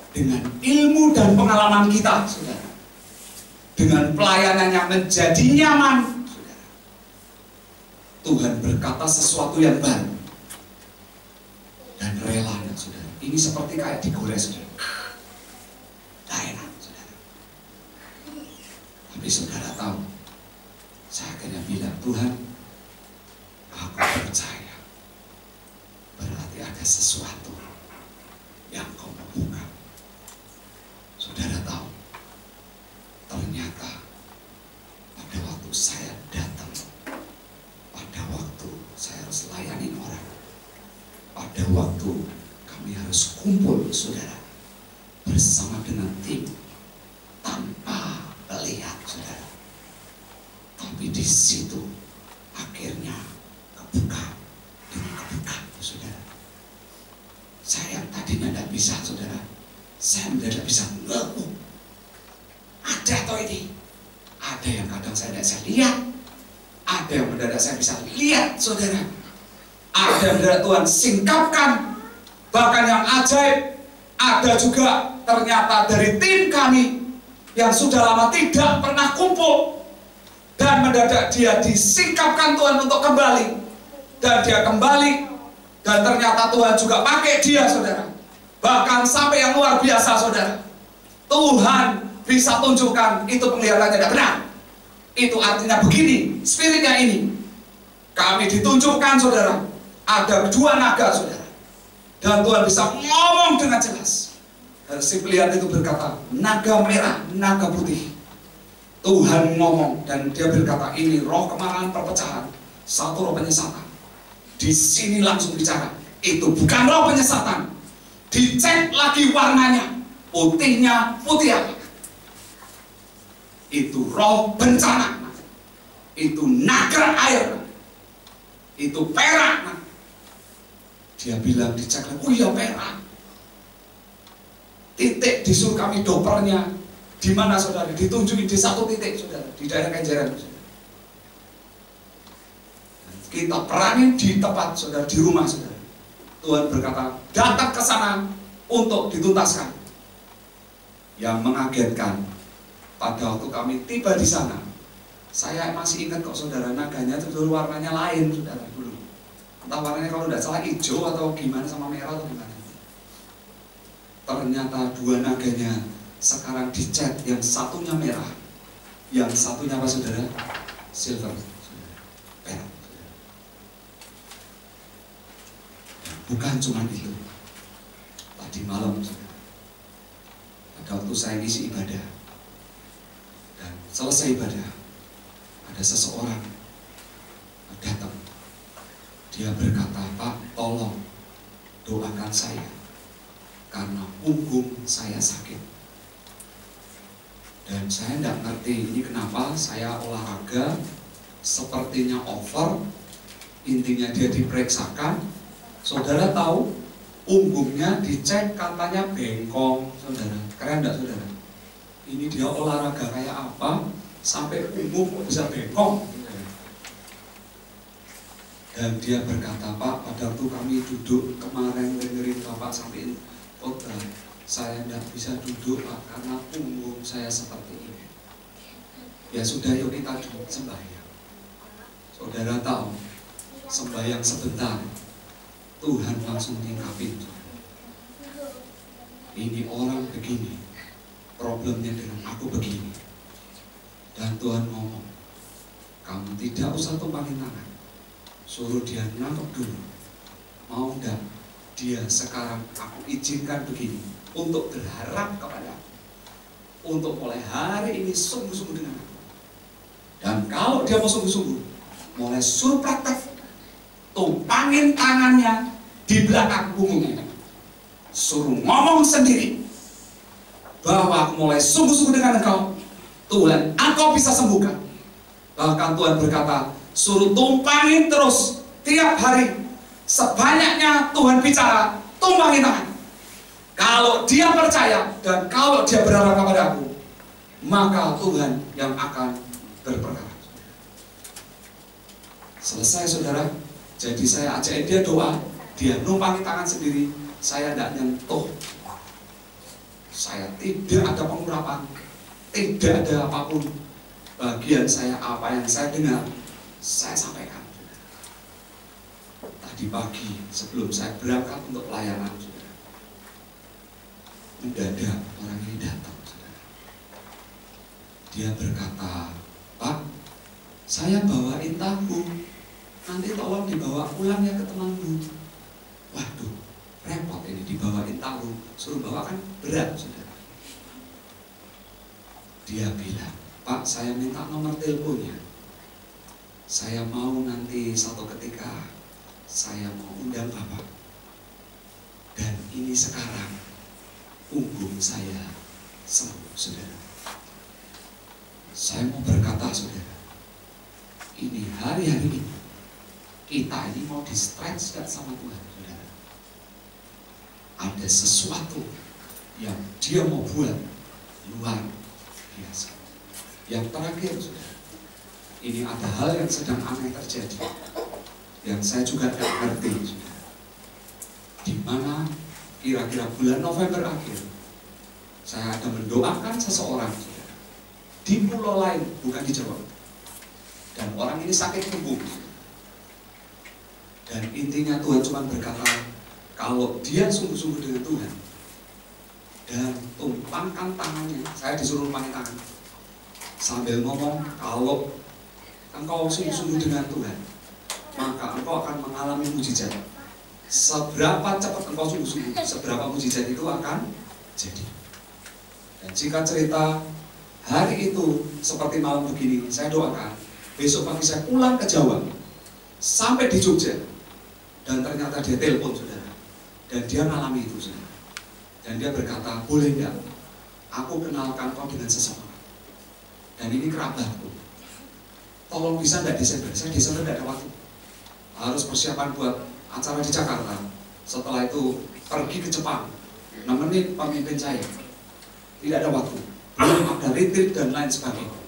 dengan ilmu dan pengalaman kita, saudara. Dengan pelayanannya menjadi nyaman, saudara. Tuhan berkata sesuatu yang baru dan rela, saudara. Ini seperti kayak digores, saudara. Gak enak, saudara. Tapi saudara tahu, saya akhirnya bilang, Tuhan, aku percaya. Berarti ada sesuatu yang kau mau buka. Saudara tahu, ternyata pada waktu saya datang, pada waktu saya harus layani orang, pada waktu kami harus kumpul, saudara, bersama dengan tim, tanpa melihat, saudara. Tapi di situ akhirnya kebuka dengan kebuka, saudara. Saya yang tadinya tidak bisa, saudara, saya mendadak bisa ngeluh. Ada toh ini, ada yang kadang saya tidak bisa lihat, ada yang mendadak saya bisa lihat, saudara. Ada yang mendadak Tuhan singkapkan, bahkan yang ajaib, ada juga ternyata dari tim kami yang sudah lama tidak pernah kumpul, dan mendadak dia disingkapkan Tuhan untuk kembali, dan dia kembali, dan ternyata Tuhan juga pakai dia, saudara. Bahkan sampai yang luar biasa, saudara. Tuhan bisa tunjukkan itu penglihatannya tidak benar. Itu artinya begini, spiritnya ini. Kami ditunjukkan, saudara, ada 2 naga, saudara. Dan Tuhan bisa ngomong dengan jelas. Dan si pelihat itu berkata, naga merah, naga putih. Tuhan ngomong dan dia berkata, ini roh kemarahan perpecahan, satu roh penyesatan. Di sini langsung bicara, itu bukan roh penyesatan. Dicek lagi warnanya, putihnya putih apa? Itu roh bencana, itu naga air, itu perak. Dia bilang dicek lagi, oh iya perak. Titik disuruh kami dopernya di mana, saudara? Ditunjukin di 1 titik, saudara, di daerah Kenjeran, saudara. Kita peranin di tempat, saudara, di rumah, saudara. Tuhan berkata, datang ke sana untuk dituntaskan. Yang mengagetkan, pada waktu kami tiba di sana, saya masih ingat kok, saudara, naganya itu dulu warnanya lain, saudara, dulu. Entah warnanya kalau tidak salah hijau atau gimana, sama merah atau gimana. Ternyata 2 naganya sekarang dicat, yang satunya merah, yang satunya apa, saudara? Silver, saudara. Perak. Bukan cuma itu. Tadi malam, saudara, pada waktu saya ngisi ibadah dan selesai ibadah, ada seseorang datang. Dia berkata, Pak, tolong doakan saya karena punggung saya sakit. Dan saya tidak ngerti ini kenapa saya olahraga sepertinya over. Intinya dia diperiksakan. Saudara tahu, punggungnya dicek katanya bengkong, saudara. Keren enggak, saudara? Ini dia olahraga kayak apa sampai punggung bisa bengkong. Dan dia berkata, Pak, pada waktu kami duduk kemarin dengerin Bapak sampaikan khotbah, saya tidak bisa duduk, Pak, karena punggung saya seperti ini. Ya sudah, yuk kita duduk sembahyang. Saudara tahu, sembahyang sebentar, Tuhan langsung tingkapin. Ini orang begini, problemnya dengan aku begini. Dan Tuhan ngomong, kamu tidak usah tumpangin tangan, suruh dia nangkep dulu. Mau enggak dia sekarang aku izinkan begini, untuk berharap kepada aku, untuk mulai hari ini sungguh-sungguh dengan aku. Dan kalau dia mau sungguh-sungguh, mulai suruh praktek, tumpangin tangannya di belakang punggungnya, suruh ngomong sendiri bahwa aku mulai sungguh-sungguh dengan engkau, Tuhan, engkau bisa sembuhkan. Bahkan Tuhan berkata, suruh tumpangin terus tiap hari, sebanyaknya Tuhan bicara, tumpangin tangan. Kalau dia percaya dan kalau dia berharap kepada aku, maka Tuhan yang akan berperkara. Selesai, saudara. Jadi saya ajakin dia doa, dia numpangin tangan sendiri. saya tidak nyentuh, saya tidak ada pengurapan, tidak ada apapun. Bagian saya apa yang saya dengar, saya sampaikan. Tadi pagi sebelum saya berangkat untuk pelayanan, saudara, mendadak orang ini datang, saudara. Dia berkata, "Pak, saya bawain tahu, nanti tolong dibawa pulang ya ke temanku." Waduh, repot ini dibawain tahu, suruh bawa kan berat, saudara. Dia bilang, "Pak, saya minta nomor teleponnya. Saya mau nanti suatu ketika saya mau undang Bapak. Dan ini sekarang punggung saya sembuh, saudara." Saya mau berkata, saudara, ini hari-hari ini kita ini mau di-stretch gak sama Tuhan, saudara? Ada sesuatu yang Dia mau buat luar biasa. Yang terakhir, saudara, ini ada hal yang sedang aneh terjadi, yang saya juga tidak ngerti, saudara. Di mana kira-kira bulan November akhir, saya ada mendoakan seseorang, saudara, di pulau lain, bukan di Jawa. Dan orang ini sakit punggung. Dan intinya Tuhan cuma berkata, kalau dia sungguh-sungguh dengan Tuhan dan tumpangkan tangannya, saya disuruh tumpangin tangan sambil ngomong, kalau engkau sungguh-sungguh dengan Tuhan, maka engkau akan mengalami mujizat. Seberapa cepat engkau sungguh-sungguh, seberapa mujizat itu akan jadi. Dan jika cerita hari itu seperti malam begini, saya doakan besok pagi saya pulang ke Jawa sampai di Jogja, dan ternyata dia telepon, saudara, dan dia mengalami itu, saudara. Dan dia berkata, "Boleh enggak aku kenalkan kau dengan seseorang, dan ini kerabatku, tolong bisa enggak Desember?" Saya Desember enggak ada waktu, harus persiapan buat acara di Jakarta. Setelah itu pergi ke Jepang, nemenin pemimpin saya, tidak ada waktu, belum ada retreat dan lain sebagainya.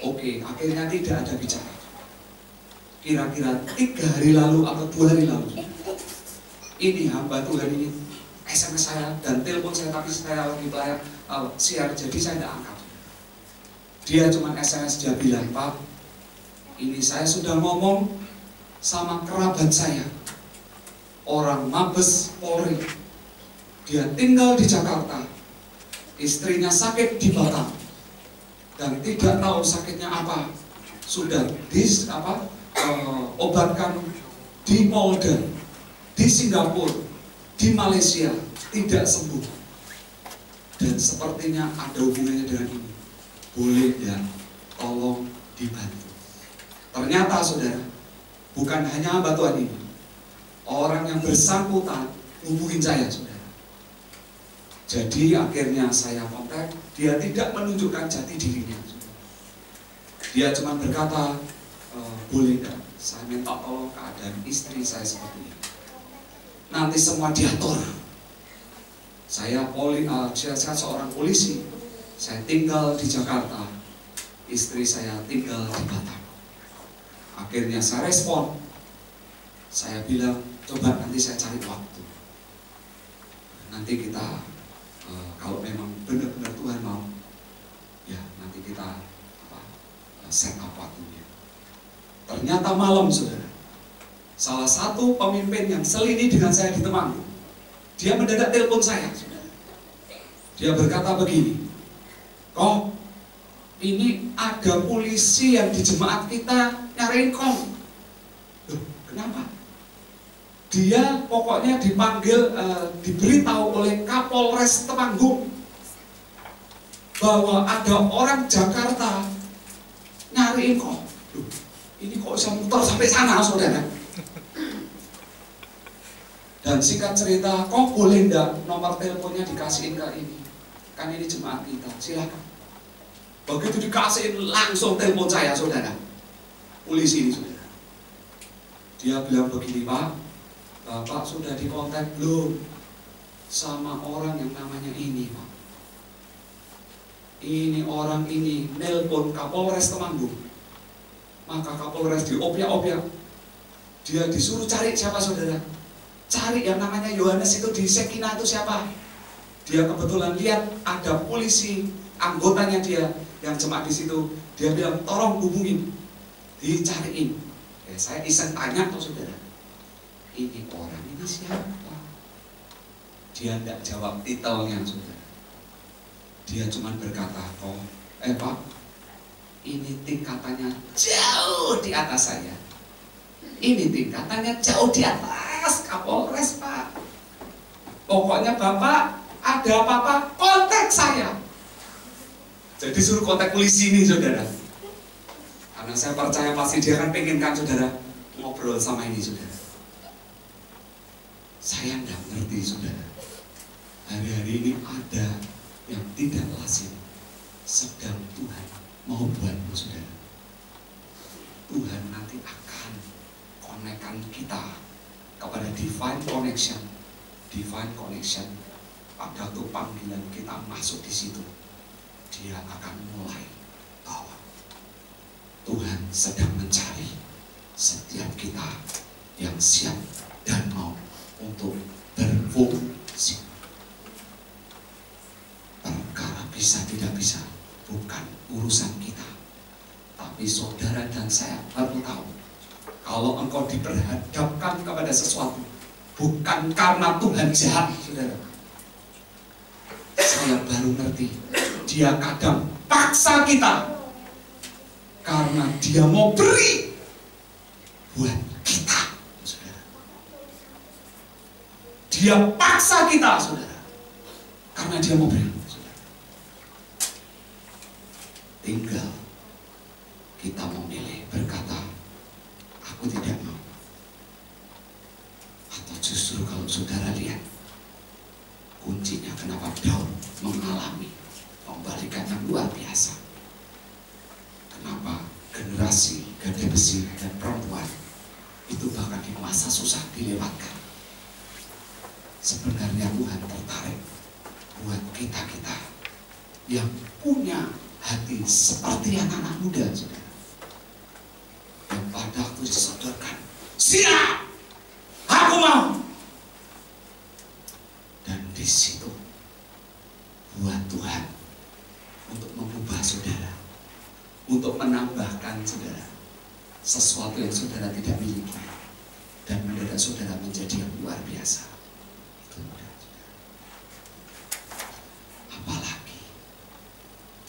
Oke, akhirnya tidak ada bicara. Kira-kira 3 hari lalu atau 2 hari lalu, ini hamba Tuhan ini SMS saya dan telepon saya, tapi saya lagi siar, jadi saya tidak angkat. Dia cuma SMS, dia bilang, "Pak, ini saya sudah ngomong sama kerabat saya, orang Mabes Polri, dia tinggal di Jakarta, istrinya sakit di Batam, dan tidak tahu sakitnya apa, sudah obatkan di Polda, di Singapura, di Malaysia, tidak sembuh, dan sepertinya ada hubungannya dengan ini. Boleh ya, tolong dibantu." Ternyata, saudara, bukan hanya hamba Tuhan ini, orang yang bersangkutan hubungin saya, saudara. Jadi akhirnya saya kontak, dia tidak menunjukkan jati dirinya, saudara. Dia cuma berkata, "Boleh enggak saya minta tolong keadaan istri saya seperti ini, nanti semua diatur. Saya seorang polisi, saya tinggal di Jakarta, istri saya tinggal di Batam." Akhirnya saya respon, saya bilang, "Coba nanti saya cari waktu, nanti kita kalau memang benar-benar Tuhan mau, ya nanti kita set up waktunya." Ternyata malam, saudara, salah satu pemimpin yang selini dengan saya di Temanggung, dia mendadak telepon saya, saudara. Dia berkata begini, "Kok, ini ada polisi yang di jemaat kita nyariin kau." Loh, kenapa? Dia pokoknya dipanggil, diberitahu oleh Kapolres Temanggung bahwa ada orang Jakarta nyariin kau. Loh, ini kok bisa muter sampai sana, saudara? Dan singkat cerita, "Kok boleh enggak nomor teleponnya dikasihin ke ini? Kan ini jemaat kita, silakan." Begitu dikasihin, langsung telepon saya, saudara. Polisi ini, saudara. Dia bilang begini, "Pak, Bapak sudah dikontak belum sama orang yang namanya ini, Pak? Ini orang ini nelpon Kapolres Temanggung." Maka Kapolres diopyak-opyak. Dia disuruh cari siapa, saudara? cari yang namanya Yohanes itu di Sekina itu siapa. Dia kebetulan lihat ada polisi anggotanya dia yang jemaat di situ. Dia bilang, tolong hubungin, dicariin. Ya, saya iseng tanya tuh saudara, ini orang ini siapa? Dia tidak jawab titelnya saudara. Dia cuma berkata, Pak, ini tingkatannya jauh di atas saya. Ini tingkatannya jauh di atas Kapolres, Pak. Pokoknya Bapak ada apa-apa kontak saya. Jadi suruh kontak polisi ini saudara. Karena saya percaya pasti dia kan pengen kan saudara ngobrol sama ini saudara. Saya tidak ngerti saudara. Hari-hari ini ada yang tidak lazim sedang Tuhan mau buatmu saudara. Tuhan nanti akan konekkan kita kepada divine connection. Divine connection. Pada waktu panggilan kita masuk di situ, dia akan mulai bahwa Tuhan sedang mencari setiap kita yang siap dan mau untuk berfungsi. Perkara bisa tidak bisa bukan urusan kita, tapi saudara dan saya perlu tahu, kalau engkau diperhadapkan kepada sesuatu bukan karena Tuhan jahat, saudara. Saya baru ngerti, dia kadang paksa kita karena dia mau beri buat kita, saudara. Dia paksa kita, saudara, karena dia mau beri, saudara. Tinggal kita memilih berkata, aku tidak mau. Atau justru kalau saudara lihat, kuncinya kenapa Daud mengalami pembalikan yang luar biasa. Kenapa generasi gada besi dan perempuan itu bahkan di masa susah dilewatkan. Sebenarnya Tuhan tertarik buat kita-kita yang punya hati seperti anak-anak muda, saudara. Yang pada waktu disodorkan, siap, aku mau. Dan di situ buat Tuhan untuk mengubah saudara, untuk menambahkan saudara sesuatu yang saudara tidak miliki, dan mendadak saudara menjadi yang luar biasa. Itu mudah, saudara. Apalagi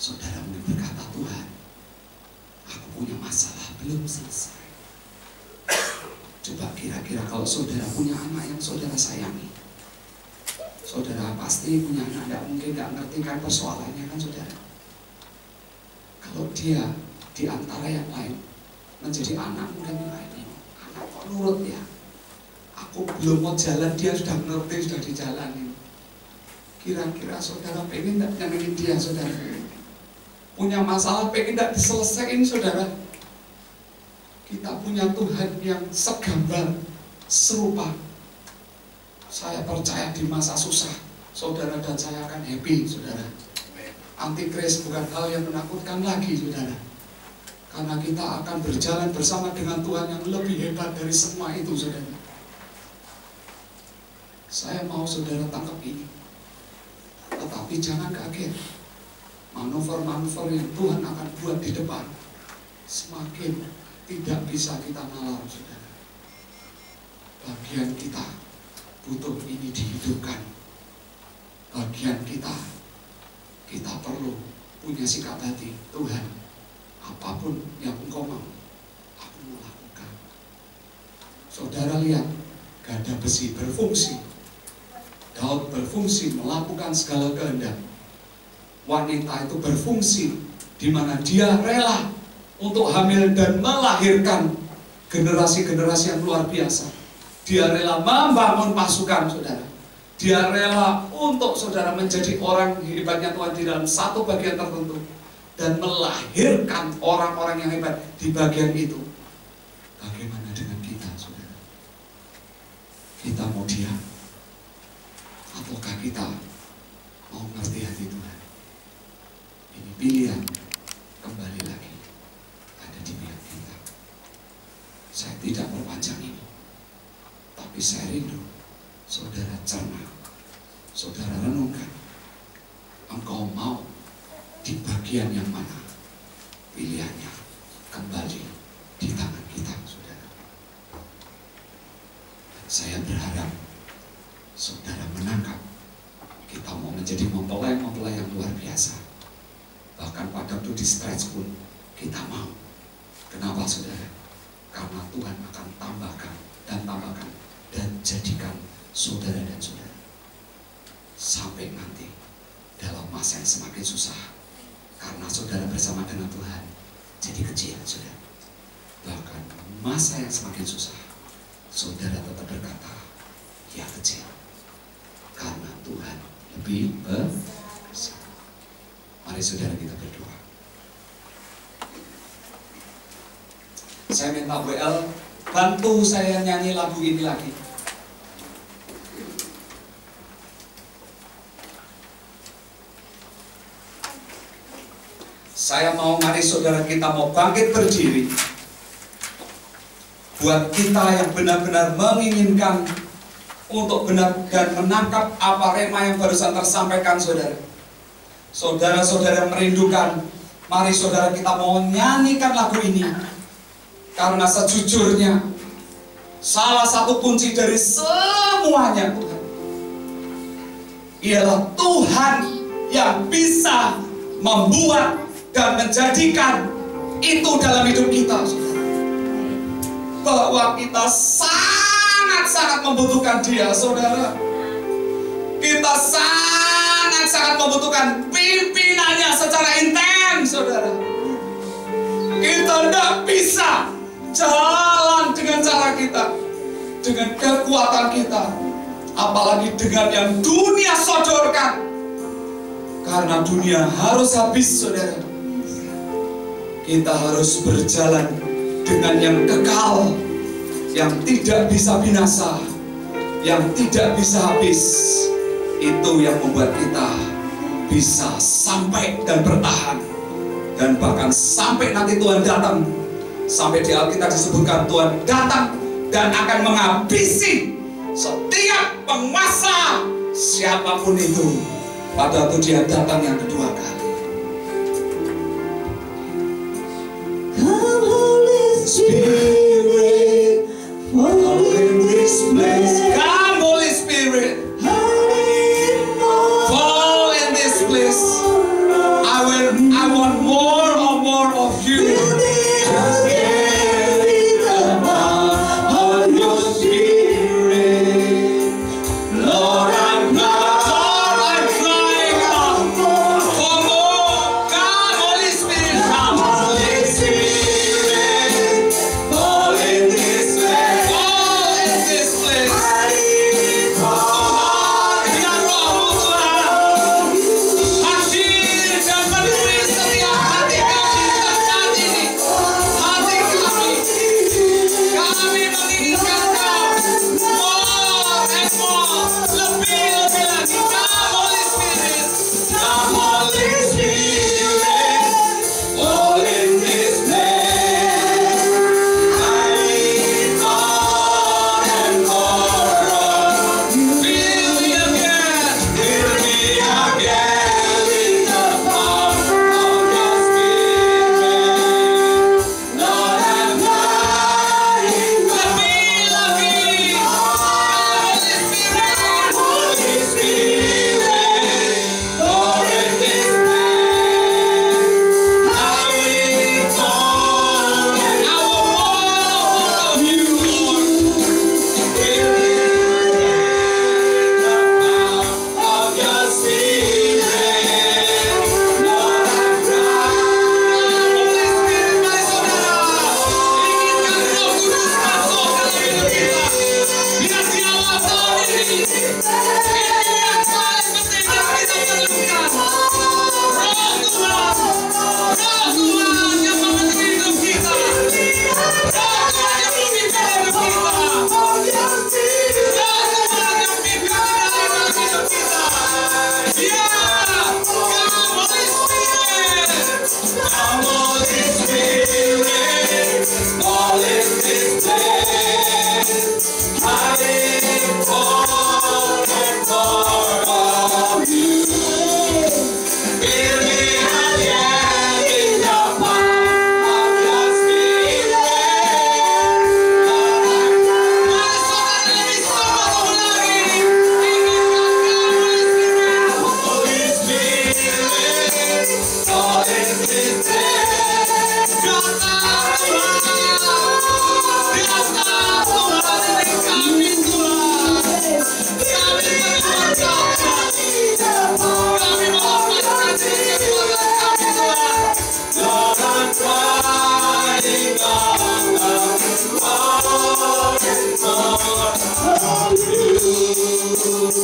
saudara mungkin berkata, Tuhan, aku punya masalah belum selesai. Coba kira-kira kalau saudara punya anak yang saudara sayangi, saudara pasti punya anak, tidak mungkin tidak ngerti kan persoalannya kan saudara. Kalau dia di antara yang lain menjadi anak mungkin lain, anak kok nurut ya, aku belum mau jalan dia sudah ngerti, sudah dijalanin. Kira-kira saudara pengen tidak nyenengin dia, saudara? Punya masalah pengen tidak diselesaikan, saudara? Kita punya Tuhan yang segambar, serupa. Saya percaya di masa susah, saudara dan saya akan happy, saudara. Antikris bukan hal yang menakutkan lagi, saudara. Karena kita akan berjalan bersama dengan Tuhan yang lebih hebat dari semua itu, saudara. Saya mau saudara tangkap ini. Tetapi jangan kaget. Manuver-manuver yang Tuhan akan buat di depan semakin tidak bisa kita nalar, saudara. Bagian kita butuh ini dihidupkan. Bagian kita perlu punya sikap hati, Tuhan, apapun yang Engkau mau, aku mau lakukan. Saudara lihat, gada besi berfungsi, Daud berfungsi melakukan segala kehendak. Wanita itu berfungsi di mana dia rela untuk hamil dan melahirkan generasi-generasi yang luar biasa. Dia rela membangun pasukan, saudara. Dia rela untuk saudara menjadi orang hebatnya Tuhan di dalam satu bagian tertentu dan melahirkan orang-orang yang hebat di bagian itu. Bagaimana dengan kita, saudara? Kita mau diam? Ataukah kita mau ngerti hati Tuhan? Ini pilihan kembali lagi ada di pihak kita. Saya tidak perpanjang ini, tapi saya rindu saudara cerna, saudara renungkan, engkau mau di bagian yang mana? Pilihannya kembali di tangan kita, saudara. Saya berharap saudara menangkap, kita mau menjadi mempelai-mempelai yang luar biasa. Bahkan pada waktu di stretch pun kita mau. Kenapa, saudara? Karena Tuhan akan tambahkan dan jadikan saudara dan saudara sampai nanti dalam masa yang semakin susah, karena saudara bersama dengan Tuhan jadi kecil, saudara. Bahkan masa yang semakin susah, saudara tetap berkata, ya kecil, karena Tuhan lebih besar. Mari saudara kita berdoa. Saya minta WL bantu saya nyanyi lagu ini lagi. Saya mau, mari saudara kita mau bangkit berdiri. Buat kita yang benar-benar menginginkan untuk benar dan menangkap apa rema yang barusan tersampaikan, saudara. Saudara-saudara merindukan, mari saudara kita mau nyanyikan lagu ini. Karena sejujurnya salah satu kunci dari semuanya, Tuhan, ialah Tuhan yang bisa membuat dan menjadikan itu dalam hidup kita, saudara. Bahwa kita sangat-sangat membutuhkan Dia, saudara. Kita sangat-sangat membutuhkan pimpinannya secara intens, saudara. Kita tidak bisa jalan dengan cara kita, dengan kekuatan kita, apalagi dengan yang dunia sodorkan. Karena dunia harus habis, saudara. Kita harus berjalan dengan yang kekal, yang tidak bisa binasa, yang tidak bisa habis. Itu yang membuat kita bisa sampai dan bertahan, dan bahkan sampai nanti Tuhan datang. Sampai di Alkitab disebutkan Tuhan datang dan akan menghabisi setiap penguasa siapapun itu pada waktu Dia datang yang kedua kali. Come Holy Spirit, fall in this place. Come Holy Spirit, fall in this place. I want more and more of you. Oh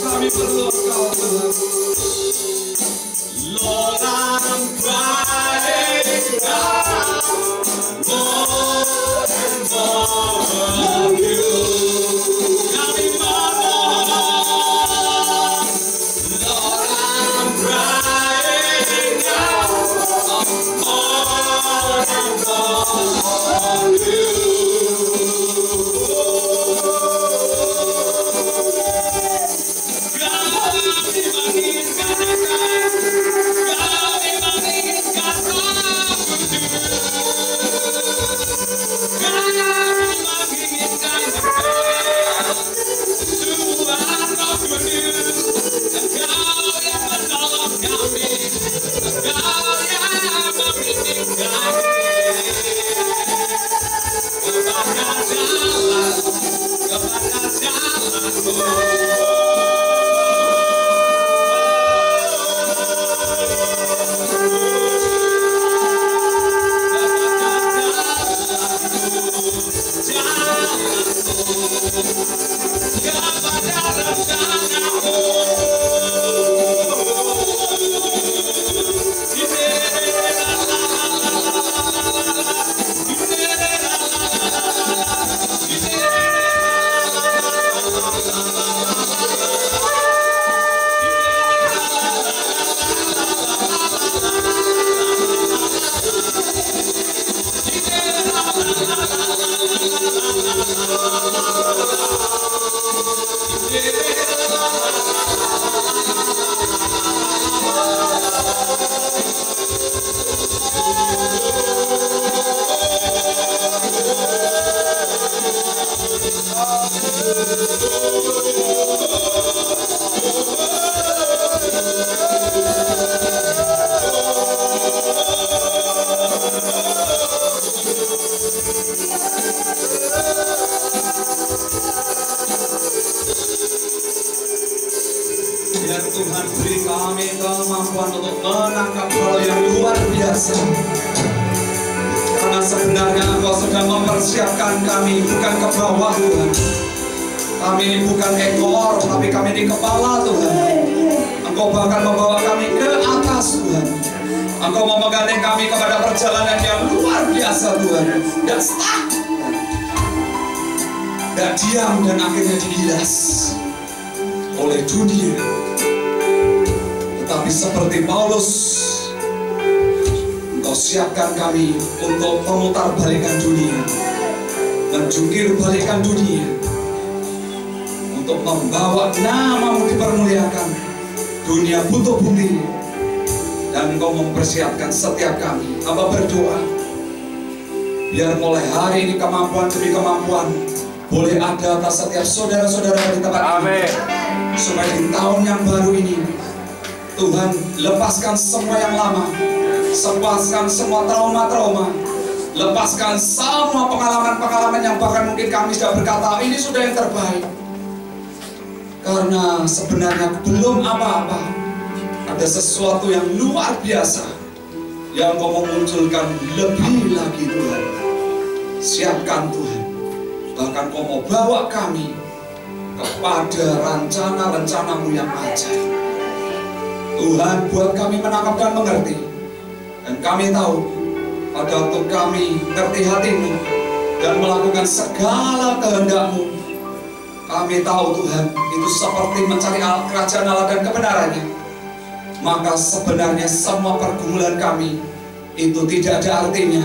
kami perlu Engkau Tuhan. Lord, I'm crying out more and more of you. Kami mohon, Lord, I'm crying out more and more of you. Biar Tuhan beri kami kemampuan untuk menangkap hal yang luar biasa. Karena sebenarnya Engkau sedang mempersiapkan kami bukan ke bawah Tuhan. Kami ini bukan ekor, tapi kami ini kepala Tuhan. Engkau bahkan membawa kami ke atas Tuhan. Engkau mau menggandeng kami kepada perjalanan yang luar biasa Tuhan. Dan stuck, dan diam dan akhirnya digilas oleh dunia. Tetapi seperti Paulus, Engkau siapkan kami untuk memutarbalikkan dunia, menjungkir balikan dunia, untuk membawa nama-Mu dipermuliakan. Dunia butuh bukti, dan Engkau mempersiapkan setiap kami. Hamba berdoa, biar mulai hari ini kemampuan demi kemampuan boleh ada atas setiap saudara-saudara di tempat ini. Supaya di tahun yang baru ini Tuhan lepaskan semua yang lama, lepaskan semua trauma-trauma, lepaskan semua pengalaman-pengalaman yang bahkan mungkin kami sudah berkata ini sudah yang terbaik. Karena sebenarnya belum apa-apa, ada sesuatu yang luar biasa yang Kau memunculkan lebih lagi Tuhan. Siapkan Tuhan, bahkan Kau mau bawa kami kepada rencana-rencana-Mu yang ajaib. Tuhan, buat kami menangkap dan mengerti. Dan kami tahu, pada waktu kami ngerti hati-Mu dan melakukan segala kehendak-Mu, kami tahu Tuhan, itu seperti mencari kerajaan Allah dan kebenarannya. Maka sebenarnya semua pergumulan kami itu tidak ada artinya,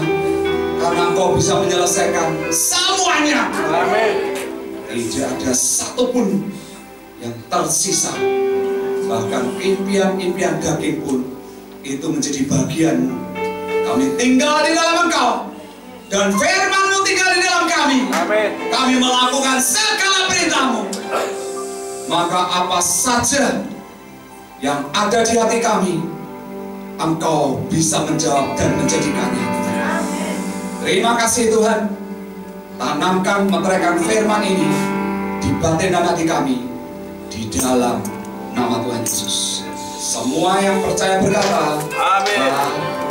karena Engkau bisa menyelesaikan semuanya. Amin. Tidak ada satupun yang tersisa. Bahkan impian-impian daging pun itu menjadi bagian-Mu. Kami tinggal di dalam Engkau, dan firman-Mu tinggal di dalam kami. Amin. Kami melakukan segala perintah-Mu. Maka apa saja yang ada di hati kami, Engkau bisa menjawab dan menjadikannya. Amin. Terima kasih Tuhan. Tanamkan, meteraikan firman ini di batin dan hati kami, di dalam nama Tuhan Yesus. Semua yang percaya berkata, amin.